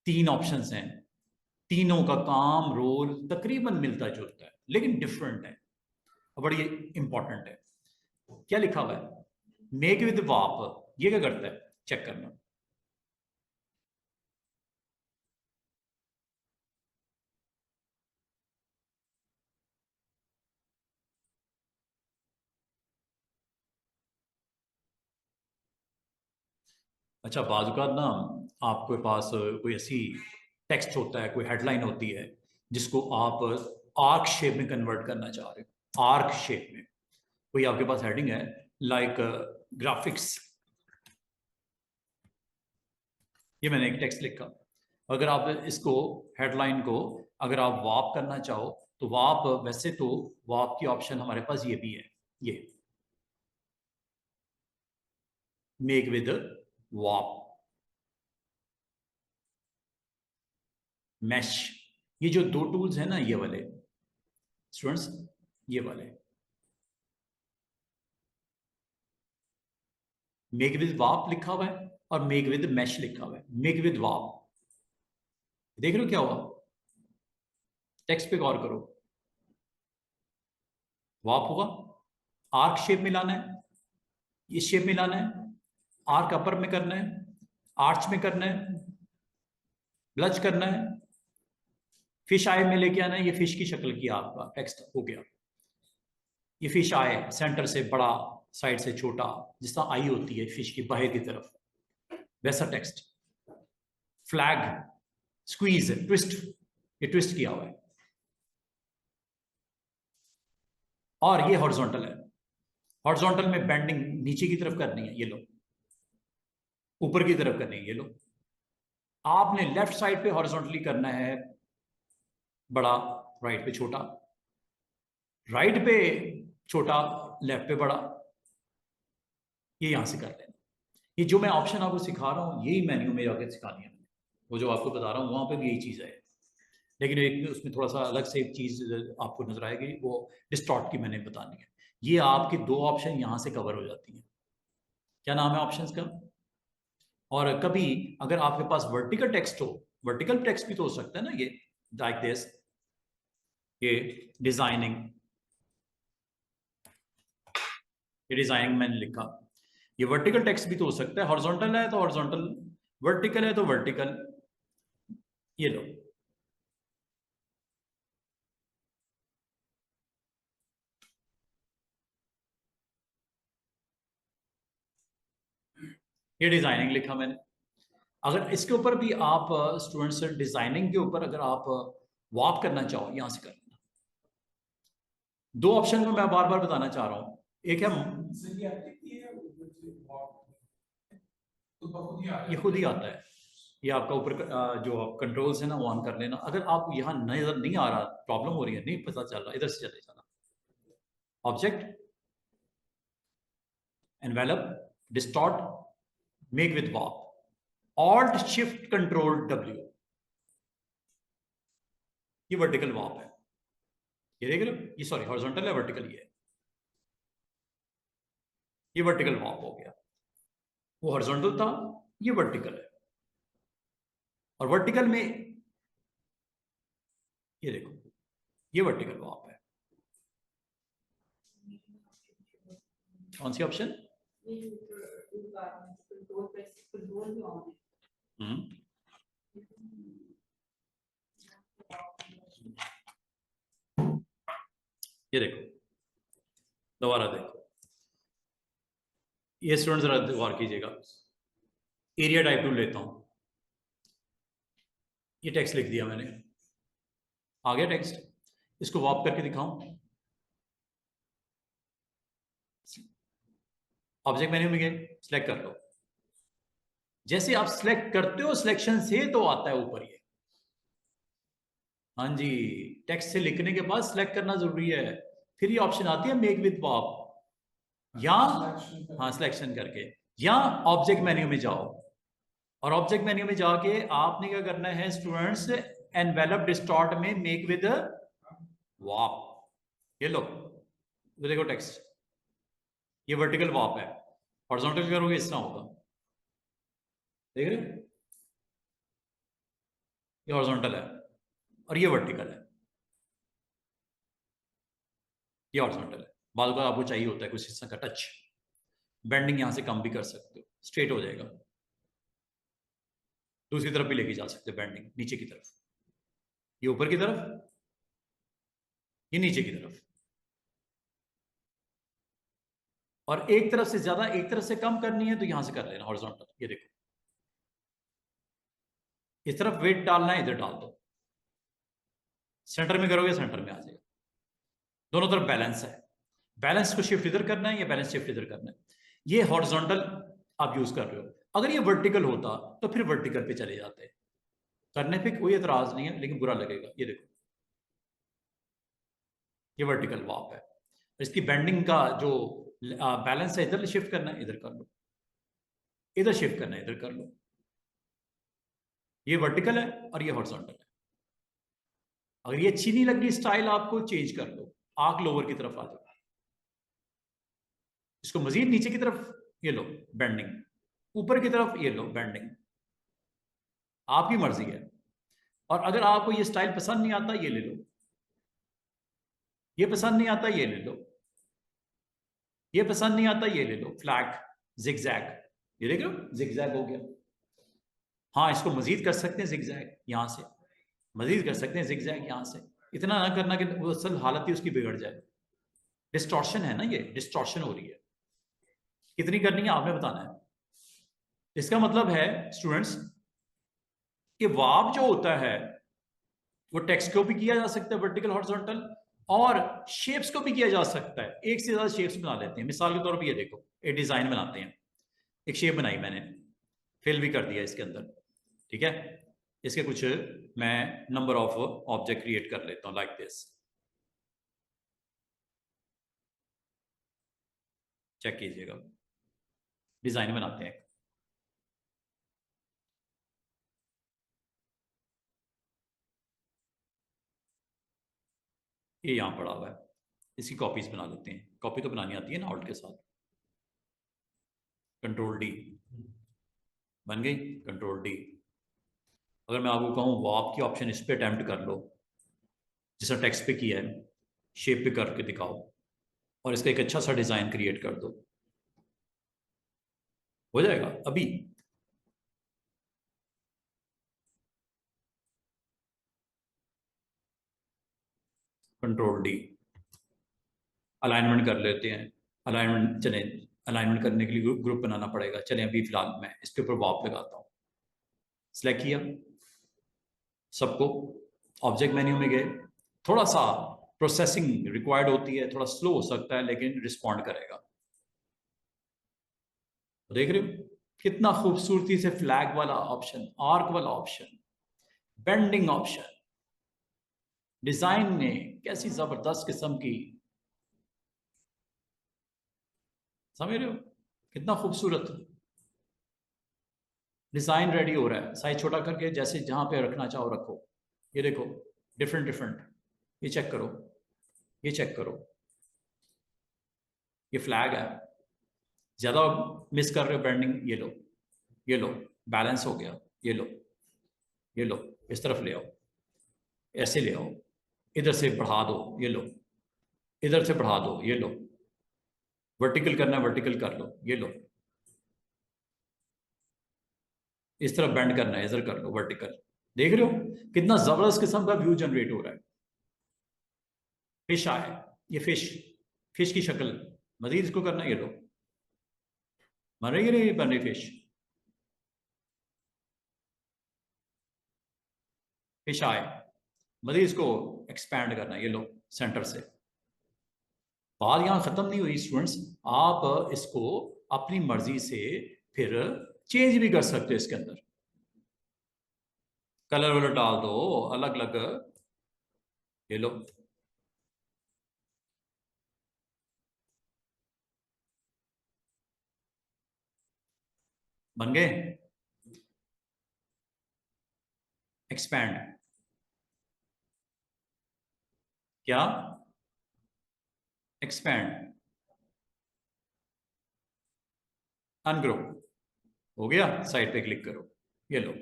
3 ऑप्शंस हैं। तीनों का काम, रोल तकरीबन मिलता जुलता है, लेकिन डिफरेंट है, बड़ी इंपॉर्टेंट है। क्या लिखा हुआ है? मेक विद वाप, ये क्या करता है, चेक करना। अच्छा, बाज़ ना आपके पास कोई ऐसी टेक्स्ट होता है, कोई हेडलाइन होती है, जिसको आप आर्क शेप में कन्वर्ट करना चाह रहे हो, आर्क शेप में। कोई आपके पास हेडिंग है, लाइक ग्राफिक्स, ये मैंने एक टेक्स्ट लिखा। अगर आप इसको, हेडलाइन को अगर आप वाप करना चाहो, तो वाप, वैसे तो वाप की ऑप्शन हमारे पास ये भी है, ये मेक विद वाप, मैश। ये जो 2 टूल्स हैं ना, ये वाले स्टूडेंट्स, ये वाले मेक विद वाप लिखा हुआ है, और मेक विद मैश लिखा हुआ है। मेक विद वाप, देख रहे हो क्या हुआ? टेक्स्ट पे गौर करो, वाप हुआ, आर्क शेप में लाना है, इस शेप में लाना है, आर्क अपर में करना है, आर्च में करना है, ब्लच करना है, फिश आई में लेके आना है। ये फिश की शक्ल की आपका टेक्स्ट हो गया। ये फिश आई, सेंटर से बड़ा, साइड से छोटा, जिस तरह आई होती है फिश की बाहर की तरफ, वैसा टेक्स्ट। फ्लैग, स्क्वीज, ट्विस्ट, ये ट्विस्ट किया हुआ है, और ये हॉरिजॉन्टल है। हॉरिजॉन्टल में बेंडिंग नीचे की तरफ करनी है, ये लो, ऊपर की तरफ करनी है, ये लो। आपने लेफ्ट साइड पे हॉरिजॉन्टली करना है बड़ा, राइट पे छोटा, राइट पे छोटा, लेफ्ट पे बड़ा, ये यहां से कर लेना। ये जो मैं ऑप्शन आपको सिखा रहा हूँ, यही मेन्यू में जाकर सिखा दिया मैंने, वो जो आपको बता रहा हूँ वहां पे भी यही चीज है, लेकिन एक उसमें थोड़ा सा अलग से एक चीज आपको नजर आएगी, वो डिस्टॉर्ट की मैंने बतानी है। ये आपकी 2 ऑप्शन यहां से कवर हो जाती हैं। क्या नाम है ऑप्शंस का? और कभी अगर आपके पास वर्टिकल टेक्स्ट हो, वर्टिकल टेक्स्ट भी तो हो सकता है ना, ये लाइक दिस, ये डिजाइनिंग, ये डिजाइनिंग मैंने लिखा, ये वर्टिकल टेक्स्ट भी तो हो सकता है। हॉरिजॉन्टल है तो हॉरिजॉन्टल, वर्टिकल है तो वर्टिकल, ये लो। ये डिजाइनिंग लिखा मैंने। अगर इसके ऊपर भी आप स्टूडेंट्स डिजाइनिंग के ऊपर अगर आप वॉक करना चाहो, यहां से कर लेना। दो ऑप्शन को मैं बार बार बताना चाह रहा हूं, एक है ये खुद ही आता है, ये आपका ऊपर जो कंट्रोल्स है ना, वो ऑन कर लेना। अगर आप यहाँ नजर नहीं आ रहा, प्रॉब्लम हो रही है, नहीं पता चल रहा, इधर से चले जाना, object, envelope, distort, make with walk, alt shift control W, ये वर्टिकल वॉक है। ये देख रहे हो, ये सॉरी हॉरिजॉन्टल है, वर्टिकल ये वर्टिकल वॉक हो गया। वो हॉरिजॉन्टल था, ये वर्टिकल है। और वर्टिकल में ये देखो, ये वर्टिकल वॉक है। कौन सी ऑप्शन? ये देखो, दोबारा देखो, ये स्टूडेंट जरा गौर कीजिएगा, एरिया टाइप टूल लेता हूं, ये टेक्स्ट लिख दिया मैंने, आ गया टेक्स्ट, इसको वॉप करके दिखाऊं। ऑब्जेक्ट मेन्यू में गए, सिलेक्ट कर लो। जैसे आप सिलेक्ट करते हो सिलेक्शन से तो आता है ऊपर ये, हाँ जी, टेक्स्ट से लिखने के बाद सिलेक्ट करना जरूरी है। फिर ये ऑप्शन आती है मेक विद वॉप, या हाँ सिलेक्शन करके, या ऑब्जेक्ट मेन्यू में जाओ, और ऑब्जेक्ट मेन्यू में जाके आपने क्या करना है स्टूडेंट्स, एनवेलप डिस्टॉर्ट में मेक विद वॉप, ये लो, वो देखो टेक्स्ट, ये वर्टिकल वॉप है। हॉरिजॉन्टल करोगे इस तरह होगा, देख रहे हो, ये हॉरिजॉन्टल है और ये वर्टिकल है, ये हॉरिजॉन्टल है। बाद को आपको चाहिए होता है कुछ इस तरह का टच, बेंडिंग यहां से कम भी कर सकते हो, स्ट्रेट हो जाएगा। दूसरी तरफ भी लेके जा सकते हो, बेंडिंग नीचे की तरफ, ये ऊपर की तरफ, ये नीचे की तरफ, और एक तरफ से ज्यादा एक तरफ से कम करनी है तो यहां से कर लेना हॉरिजॉन्टल। ये देखो, इस तरफ वेट डालना है, इधर डाल दो, सेंटर में करोगे सेंटर में आ जाएगा। दोनों तरफ बैलेंस है, बैलेंस को शिफ्ट इधर करना है या बैलेंस शिफ्ट इधर करना है। ये हॉरिजॉन्टल आप यूज कर रहे हो, अगर ये वर्टिकल होता तो फिर वर्टिकल पे चले जाते, करने पे कोई एतराज नहीं है लेकिन बुरा लगेगा। ये देखो, ये वर्टिकल वॉक है, इसकी बेंडिंग का जो बैलेंस है, इधर शिफ्ट करना है इधर कर लो, इधर शिफ्ट करना है इधर कर लो। ये वर्टिकल है और ये हॉरिजॉन्टल है। अगर ये अच्छी नहीं लग रही स्टाइल आपको, चेंज कर लो, आंख लोअर की तरफ आ जाओ, इसको मजीद नीचे की तरफ ये लो बेंडिंग, ऊपर की तरफ ये लो बेंडिंग, आपकी मर्जी है। और अगर आपको ये स्टाइल पसंद नहीं आता ये ले लो, ये पसंद नहीं आता ये ले लो, ये पसंद नहीं आता ये ले लो, फ्लैग, जिगजैग, ये देख रहे हो जिगजैग हो गया। हाँ, इसको मजीद कर सकते हैं जिगजैग, यहां से मजीद कर सकते हैं जिगजैग यहां से। इतना ना करना कि वो असल हालत ही उसकी बिगड़ जाए, डिस्टॉर्शन है ना, ये डिस्टॉर्शन हो रही है। कितनी करनी है आपने बताना है। इसका मतलब है स्टूडेंट्स कि वाव जो होता है वो टेक्स्ट को भी किया जा सकता है वर्टिकल हॉरिजॉन्टल, और शेप्स को भी किया जा सकता है। एक से ज्यादा शेप्स बना लेते हैं, मिसाल के तौर पर ये देखो, एक डिजाइन बनाते हैं, एक शेप बनाई मैंने, फिल भी कर दिया इसके अंदर, ठीक है। इसके कुछ मैं नंबर ऑफ ऑब्जेक्ट क्रिएट कर लेता हूं लाइक दिस, चेक कीजिएगा, डिजाइन बनाते हैं। ये यहां पड़ा हुआ है, इसकी कॉपीज बना लेते हैं। कॉपी तो बनानी आती है ना ऑल्ट के साथ, कंट्रोल D, बन गई कंट्रोल D। अगर मैं आपको कहूँ वो आपकी ऑप्शन इस पे अटेम्प्ट कर लो, जिसने टेक्स्ट पे किया है, शेप पे करके दिखाओ और इसका एक अच्छा सा डिजाइन क्रिएट कर दो, हो जाएगा अभी? कंट्रोल डी, अलाइनमेंट कर लेते हैं। अलाइनमेंट चले, अलाइनमेंट करने के लिए ग्रुप बनाना पड़ेगा। चलें अभी फिलहाल मैं इसके ऊपर वॉप लगाता हूँ। सिलेक्ट किया सबको, ऑब्जेक्ट मेन्यू में गए। थोड़ा सा प्रोसेसिंग रिक्वायर्ड होती है, थोड़ा स्लो हो सकता है लेकिन रिस्पॉन्ड करेगा। देख रहे हो कितना खूबसूरती से फ्लैग वाला ऑप्शन, आर्क वाला ऑप्शन, बेंडिंग ऑप्शन, डिजाइन में कैसी जबरदस्त किस्म की, समझ रहे हो कितना खूबसूरत डिजाइन रेडी हो रहा है। साइज छोटा करके जैसे जहां पे रखना चाहो रखो। ये देखो डिफरेंट डिफरेंट, ये चेक करो, ये चेक करो, ये फ्लैग है। ज्यादा मिस कर रहे हो बेंडिंग, ये लो, ये लो, बैलेंस हो गया, ये लो, ये लो, इस तरफ ले आओ, ऐसे ले आओ, इधर से बढ़ा दो, ये लो, इधर से बढ़ा दो, ये लो, वर्टिकल करना है वर्टिकल कर लो, ये लो, इस तरफ बेंड करना है इधर कर लो वर्टिकल। देख रहे हो कितना जबरदस्त किस्म का व्यू जनरेट हो रहा है। फिश आए, ये फिश, फिश की शक्ल, मजीद इसको करना है, ये लो, बन रही है नहीं बन रही फिश, फिश आए, मजीद इसको एक्सपैंड करना है, ये लो सेंटर से। बात यहां खत्म नहीं हुई स्टूडेंट्स, आप इसको अपनी मर्जी से फिर चेंज भी कर सकते हो। इसके अंदर कलर वलर डाल दो अलग अलग, ये लो, बन गए। एक्सपैंड, क्या एक्सपैंड, अनग्रुप, हो गया। साइड पे क्लिक करो, ये लो,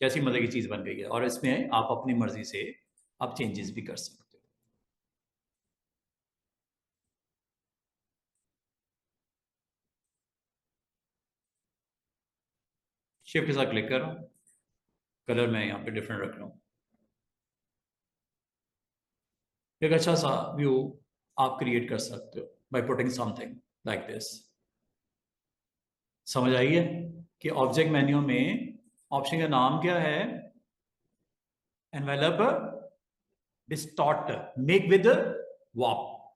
कैसी मजे की चीज बन गई है। और इसमें आप अपनी मर्जी से आप चेंजेस भी कर सकते हो। शिफ्ट के साथ क्लिक करो, कलर मैं यहाँ पे डिफरेंट रख रहा हूँ। एक अच्छा सा व्यू आप क्रिएट कर सकते हो by putting something like this. समझ आई है कि ऑब्जेक्ट मेन्यू में ऑप्शन का नाम क्या है? Envelope distort make with warp.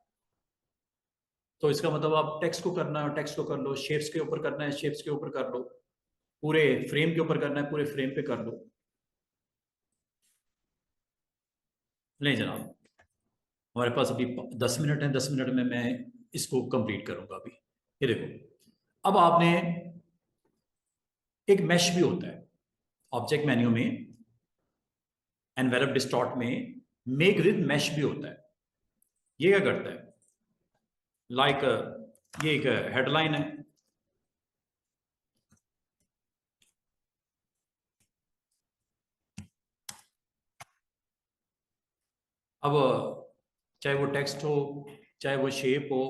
तो इसका मतलब आप टेक्स्ट को करना है टेक्स्ट को कर लो, शेप्स के ऊपर करना है शेप्स के ऊपर कर लो, पूरे फ्रेम के ऊपर करना है पूरे फ्रेम पे कर लो। नहीं जनाब, हमारे पास अभी 10 मिनट है, 10 मिनट में मैं इसको कंप्लीट करूंगा अभी। ये देखो, अब आपने एक मैश भी होता है ऑब्जेक्ट मेन्यू में, एनवेलप डिस्टॉर्ट में मेक विद मैश भी होता है। ये क्या करता है? लाइक ये एक हेडलाइन है, अब चाहे वो टेक्स्ट हो चाहे वो शेप हो,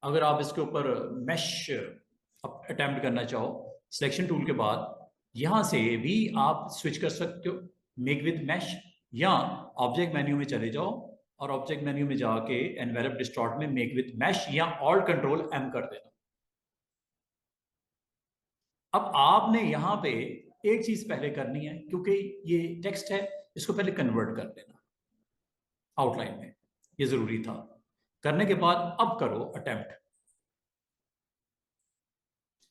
अगर आप इसके ऊपर मैश अटेम्प्ट करना चाहो, सिलेक्शन टूल के बाद यहां से भी आप स्विच कर सकते हो मेक विद मैश, या ऑब्जेक्ट मेन्यू में चले जाओ और ऑब्जेक्ट मेन्यू में जाके एनवेलप डिस्टॉर्ट में मेक विद मैश या ऑल्ट कंट्रोल एम कर देना। अब आपने यहां पे एक चीज पहले करनी है, क्योंकि ये टेक्स्ट है, इसको पहले कन्वर्ट कर देना आउटलाइन में, ये जरूरी था। करने के बाद अब करो अटेम्प्ट।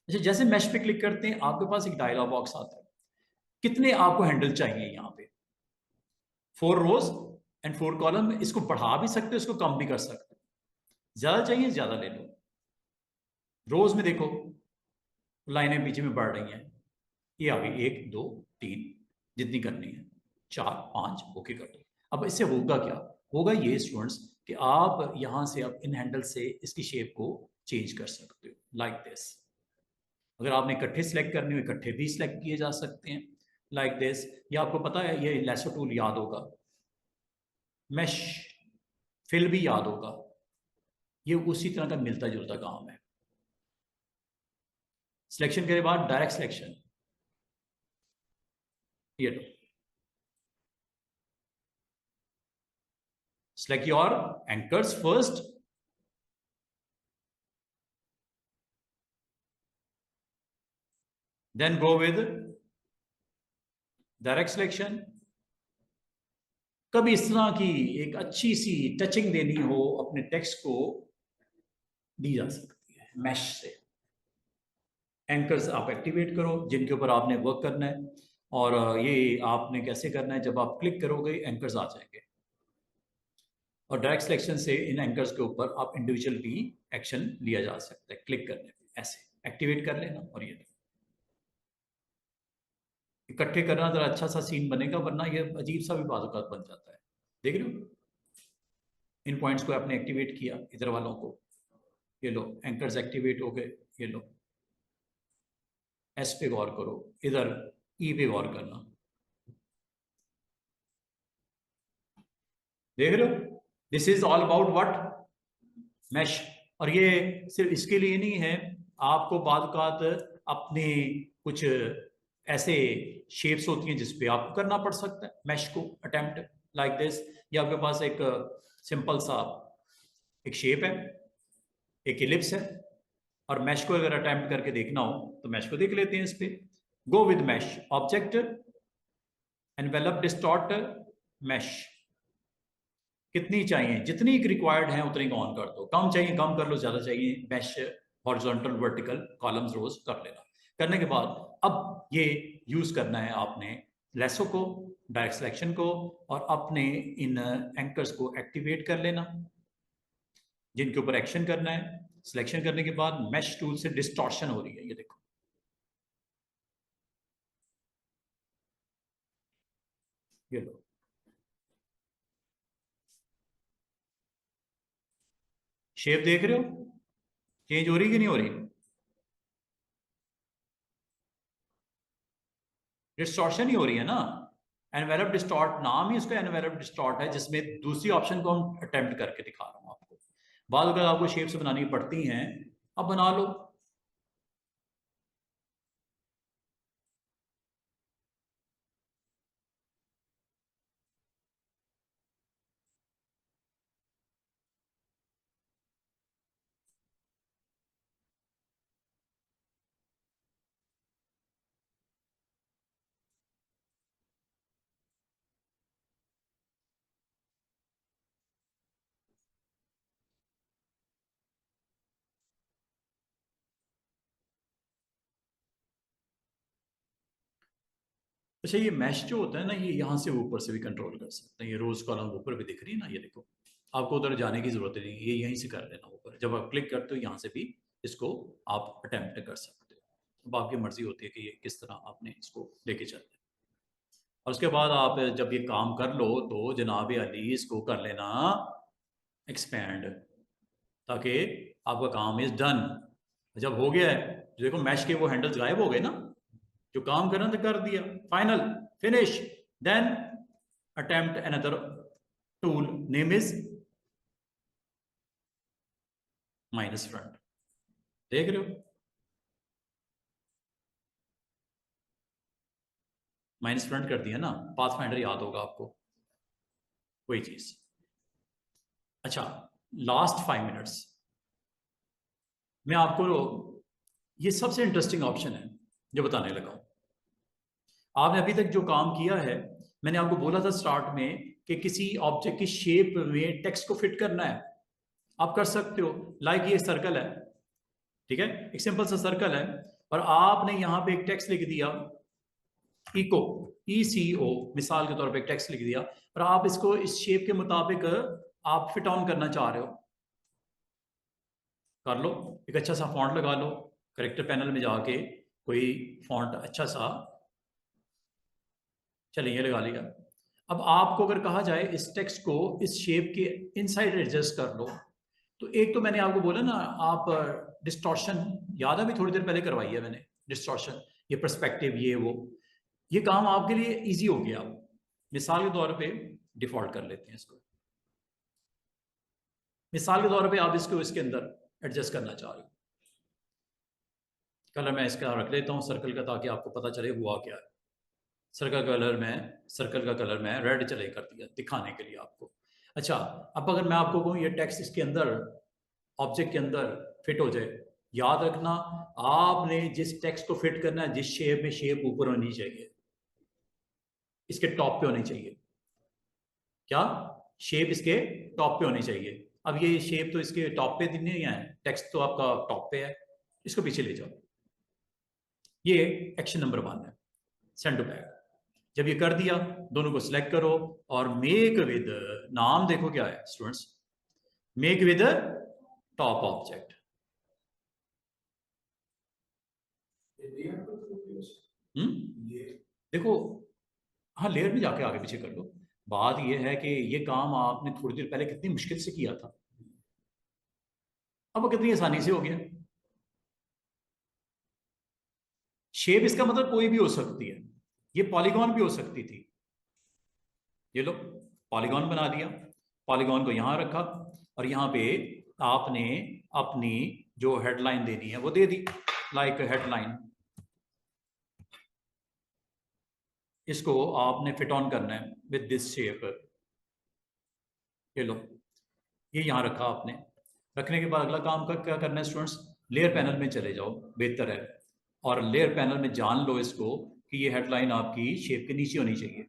अच्छा, जैसे मैश पे क्लिक करते हैं आपके पास एक डायलॉग बॉक्स आता है, कितने आपको हैंडल चाहिए यहाँ पे? 4 रोज एंड 4 कॉलम। इसको बढ़ा भी सकते हो इसको कम भी कर सकते हो, ज्यादा चाहिए ज्यादा ले लो। रोज में देखो लाइनें पीछे में बढ़ रही हैं, ये आ गई 1 2 3, जितनी करनी है 4 5 ओके कर दो। अब इससे होगा क्या? होगा ये स्टूडेंट्स कि आप यहां से अब इन हैंडल से इसकी शेप को चेंज कर सकते हो लाइक दिस। अगर आपने इकट्ठे सिलेक्ट करने हो इकट्ठे भी सिलेक्ट किए जा सकते हैं लाइक दिस। ये आपको पता है, ये लेसो टूल याद होगा, मैश फिल भी याद होगा, ये उसी तरह का मिलता जुलता काम है। सिलेक्शन के बाद डायरेक्ट सिलेक्शन, ये लो, select your anchors first, then go with direct selection। कभी इस तरह की एक अच्छी सी टचिंग देनी हो अपने टेक्स्ट को, दी जा सकती है मैश से। एंकर्स आप एक्टिवेट करो जिनके ऊपर आपने वर्क करना है, और ये आपने कैसे करना है, जब आप क्लिक करोगे एंकर्स आ जाएंगे, और डायरेक्ट सिलेक्शन से इन एंकर्स के ऊपर आप इंडिविजुअल भी एक्शन लिया जा सकता है क्लिक करने पे। ऐसे एक्टिवेट कर लेना, और ये इकट्ठे करना जरा अच्छा सा सीन बनेगा, वरना ये अजीब सा भी बाज़ बन जाता है। देख रहे हो, इन पॉइंट्स को आपने एक्टिवेट किया, इधर वालों को, ये लो एंकर्स एक्टिवेट हो गए। ये लो एस पे गौर करो, इधर ई पे गौर करना, देख रहे हो, this is all about what, mesh. और ये सिर्फ इसके लिए नहीं है, आपको बाद अपने कुछ ऐसे शेप्स होती हैं जिसपे आपको करना पड़ सकता है मैश को अटेम्प्ट लाइक दिस। ये आपके पास एक सिंपल सा एक शेप है, एक इलिप्स है, और मैश को अगर अटेम्प्ट करके देखना हो तो मैश को देख लेते हैं इस पे। Go with mesh object envelope distort mesh, कितनी चाहिए, जितनी रिक्वायर्ड है उतनी को ऑन कर दो, कम चाहिए कम कर लो, ज्यादा चाहिए mesh horizontal vertical columns rows कर लेना। करने के बाद अब ये यूज करना है आपने लेसो को, डायरेक्ट सिलेक्शन को, और अपने इन एंकर्स को एक्टिवेट कर लेना जिनके ऊपर एक्शन करना है। सिलेक्शन करने के बाद मैश टूल से डिस्टॉर्शन हो रही है, ये देखो, ये लो, शेप देख रहे हो चेंज हो रही कि नहीं हो रही, डिस्टॉर्शन ही हो रही है ना। एनवेलप डिस्टॉर्ट नाम ही उसका एनवेलप डिस्टॉर्ट है, जिसमें दूसरी ऑप्शन को हम अटेम्प्ट करके दिखा रहा हूं आपको। बाद अगर आपको शेप्स बनानी पड़ती हैं, अब बना लो। अच्छा, ये मैश जो होता है ना, ये यहाँ से ऊपर से भी कंट्रोल कर सकते हैं। ये रोज कॉलम ऊपर भी दिख रही है ना, ये देखो, आपको उधर जाने की जरूरत नहीं, ये यहीं से कर लेना ऊपर। जब आप क्लिक करते हो यहाँ से भी इसको आप अटेम्प्ट कर सकते हो। अब आपकी मर्जी होती है कि ये किस तरह आपने इसको लेके चलना है। और उसके बाद आप जब ये काम कर लो तो जनाब अली इसको कर लेना एक्सपैंड, ताकि आपका काम इज डन। जब हो गया है, देखो मैश के वो हैंडल्स गायब हो गए ना, जो काम करना था कर दिया, final finish. Then attempt another tool, name is minus front, देख रहे हो, माइनस फ्रंट कर दिया ना, पाथ फाइंडर याद होगा आपको, वही चीज। अच्छा, लास्ट 5 मिनट्स मैं आपको, ये सबसे इंटरेस्टिंग ऑप्शन है जो बताने लगा हूं। आपने अभी तक जो काम किया है, मैंने आपको बोला था स्टार्ट में कि किसी ऑब्जेक्ट की शेप में टेक्स्ट को फिट करना है, आप कर सकते हो। लाइक ये सर्कल है, ठीक है, एक सिंपल सा सर्कल है, और आपने यहां पे एक टेक्स्ट लिख दिया इको, ECO, मिसाल के तौर पे एक टेक्स्ट लिख दिया, और आप इसको इस शेप के मुताबिक आप फिट ऑन करना चाह रहे हो, कर लो। एक अच्छा सा फॉन्ट लगा लो, करेक्टर पैनल में जाके कोई फॉन्ट अच्छा सा, चलिए ये लगा लिया। अब आपको अगर कहा जाए इस टेक्स्ट को इस शेप के इनसाइड एडजस्ट कर लो, तो एक तो मैंने आपको बोला ना, आप डिस्टॉर्शन याद है, अभी थोड़ी देर पहले करवाई है मैंने, डिस्टॉर्शन, ये पर्सपेक्टिव, ये वो, ये काम आपके लिए इजी हो गया। मिसाल के तौर पे डिफॉल्ट कर लेते हैं इसको, मिसाल के तौर पे आप इसको इसके अंदर एडजस्ट करना चाह रहे हो, कलर मैं इसका रख लेता हूँ सर्कल का, ताकि आपको पता चले हुआ क्या है। सर्कल का कलर मैं रेड चले कर दिया दिखाने के लिए आपको। अच्छा, अब अगर मैं आपको कहूँ ये टेक्स्ट इसके अंदर, ऑब्जेक्ट के अंदर फिट हो जाए, याद रखना आपने जिस टेक्स्ट को फिट करना है, जिस शेप में, शेप ऊपर होनी चाहिए, इसके टॉप पे होनी चाहिए। क्या शेप इसके टॉप पे होनी चाहिए। अब ये शेप तो इसके टॉप पे नहीं है, टेक्स्ट तो आपका टॉप पे है, इसको पीछे ले जाओ। ये एक्शन नंबर 1 है, सेंड टू बैक। जब ये कर दिया, दोनों को सिलेक्ट करो और मेक विद, नाम देखो क्या है students, make with top object. देखो, हाँ लेयर में जाके आगे पीछे कर लो। बात ये है कि ये काम आपने थोड़ी देर पहले कितनी मुश्किल से किया था, अब वो कितनी आसानी से हो गया। शेप इसका मतलब कोई भी हो सकती है, ये पॉलीगॉन भी हो सकती थी। ये लो, पॉलीगॉन बना दिया, पॉलीगॉन को यहां रखा और यहां पे आपने अपनी जो हेडलाइन देनी है वो दे दी, लाइक हेडलाइन। इसको आपने फिट ऑन करना है विद दिस शेप। ये लो, ये यहां रखा आपने। रखने के बाद अगला काम का क्या करना है स्टूडेंट्स, लेयर पैनल में चले जाओ, बेहतर है, और लेयर पैनल में जान लो इसको कि ये हेडलाइन आपकी शेप के नीचे होनी चाहिए।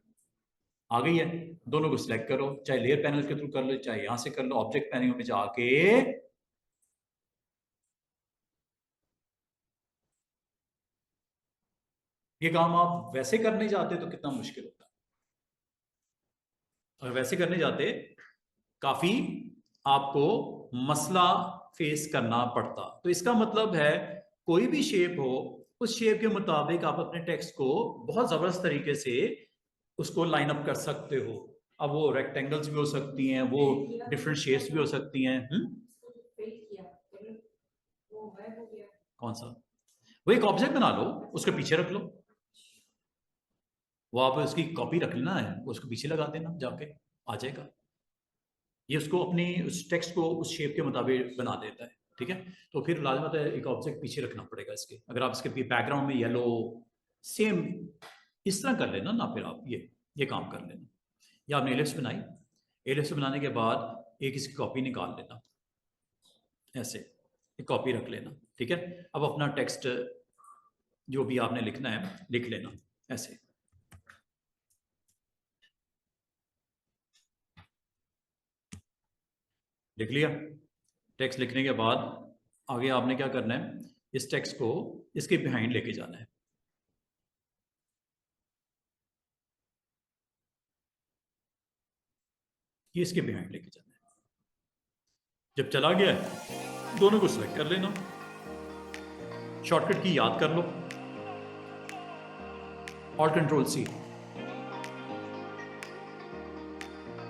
आ गई है, दोनों को सिलेक्ट करो, चाहे लेयर पैनल के थ्रू कर लो, चाहे यहां से कर लो, ऑब्जेक्ट पैनल में जाके ये काम आप वैसे करने जाते तो कितना मुश्किल होता, और वैसे करने जाते काफी आपको मसला फेस करना पड़ता। तो इसका मतलब है कोई भी शेप हो, उस शेप के मुताबिक आप अपने टेक्स्ट को बहुत जबरदस्त तरीके से उसको लाइन अप कर सकते हो। अब वो रेक्टेंगल्स भी हो सकती हैं, वो डिफरेंट शेप्स भी हो सकती हैं। कौन सा? वो एक ऑब्जेक्ट बना लो, उसके पीछे रख लो, वो आप उसकी कॉपी रख लेना है, उसको पीछे लगा देना जाके, आ जाएगा। ये उसको अपनी उस टेक्स्ट को उस शेप के मुताबिक बना देता है, ठीक है। तो फिर लाजमत है एक ऑब्जेक्ट पीछे रखना पड़ेगा इसके, अगर आप इसके बैकग्राउंड में येलो सेम इस तरह कर लेना ना, फिर आप ये काम कर लेना। या आपने एलिप्स बनाई, एलिप्स बनाने के बाद एक इसकी कॉपी निकाल लेना, ऐसे एक कॉपी रख लेना, ठीक है। अब अपना टेक्स्ट जो भी आपने लिखना है लिख लेना ऐसे। लिख लिया, टेक्स्ट लिखने के बाद आगे आपने क्या करना है, इस टेक्स्ट को इसके बिहाइंड लेके जाना है। ये इसके बिहाइंड लेके जाना है। जब चला गया है, दोनों को सिलेक्ट कर लेना, शॉर्टकट की याद कर लो, और कंट्रोल सी,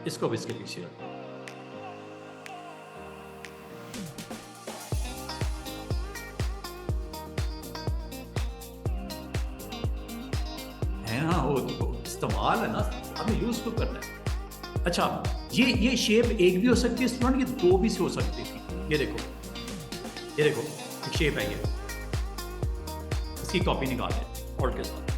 इसको भी इसके पीछे रखो। है ना, वो इस्तेमाल है ना, हमें यूज तो करना है। अच्छा, ये शेप एक भी हो सकती है स्टूडेंट, ये दो भी से हो सकती थी। ये देखो, ये देखो, एक शेप है ये, इसकी कॉपी निकाल है ऑल्ट के साथ।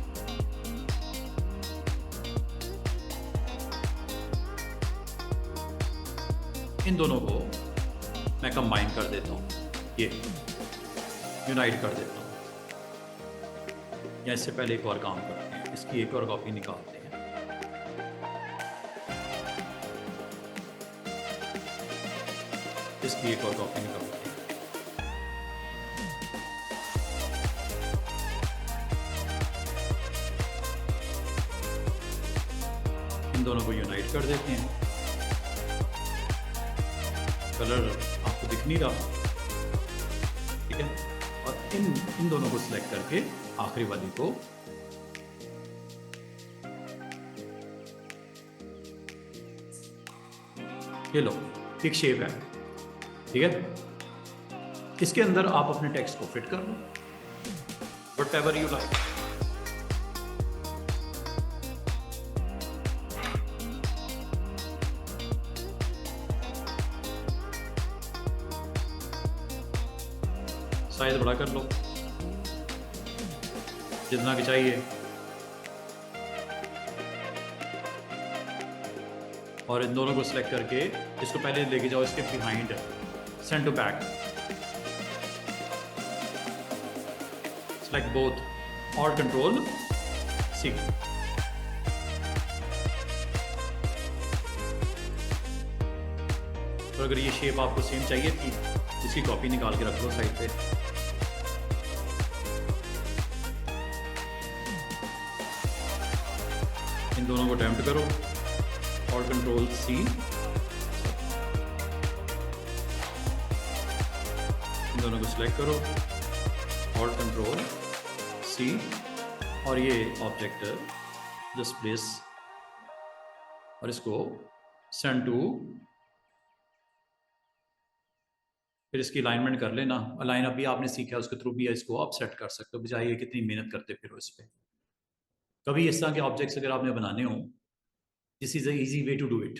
इन दोनों को मैं कंबाइन कर देता हूँ, ये यूनाइट कर देता हूँ, या इससे पहले एक और काम करते हैं, इसकी एक और कॉपी निकालते हैं। इसकी एक और कॉपी निकालते हैं। इन दोनों को यूनाइट कर देते हैं। कलर आपको दिख नहीं रहा, ठीक है। और इन दोनों को सिलेक्ट करके आखिरी वाली को ये लो, एक शेप है, ठीक है, इसके अंदर आप अपने टेक्स्ट को फिट कर लो व्हाटएवर यू लाइक। साइज बड़ा कर लो जितना कि चाहिए, और इन दोनों को सिलेक्ट करके इसको पहले लेके जाओ इसके behind, send to back, select both, और कंट्रोल सी। तो अगर ये शेप आपको सेम चाहिए थी, इसकी कॉपी निकाल के रख लो साइड पे। इन दोनों को अटेम्प्ट करो और कंट्रोल सी, इन दोनों को सिलेक्ट करो और कंट्रोल सी, और ये ऑब्जेक्ट जस्ट प्लेस, और इसको सेंड टू, फिर इसकी अलाइनमेंट कर लेना। अलाइन अभी आपने सीखा है, उसके थ्रू भी इसको आप सेट कर सकते हो, बजाय कितनी मेहनत करते फिर इस पर। कभी इस तरह के ऑब्जेक्ट्स अगर आपने बनाने हो, this is a easy way to do it.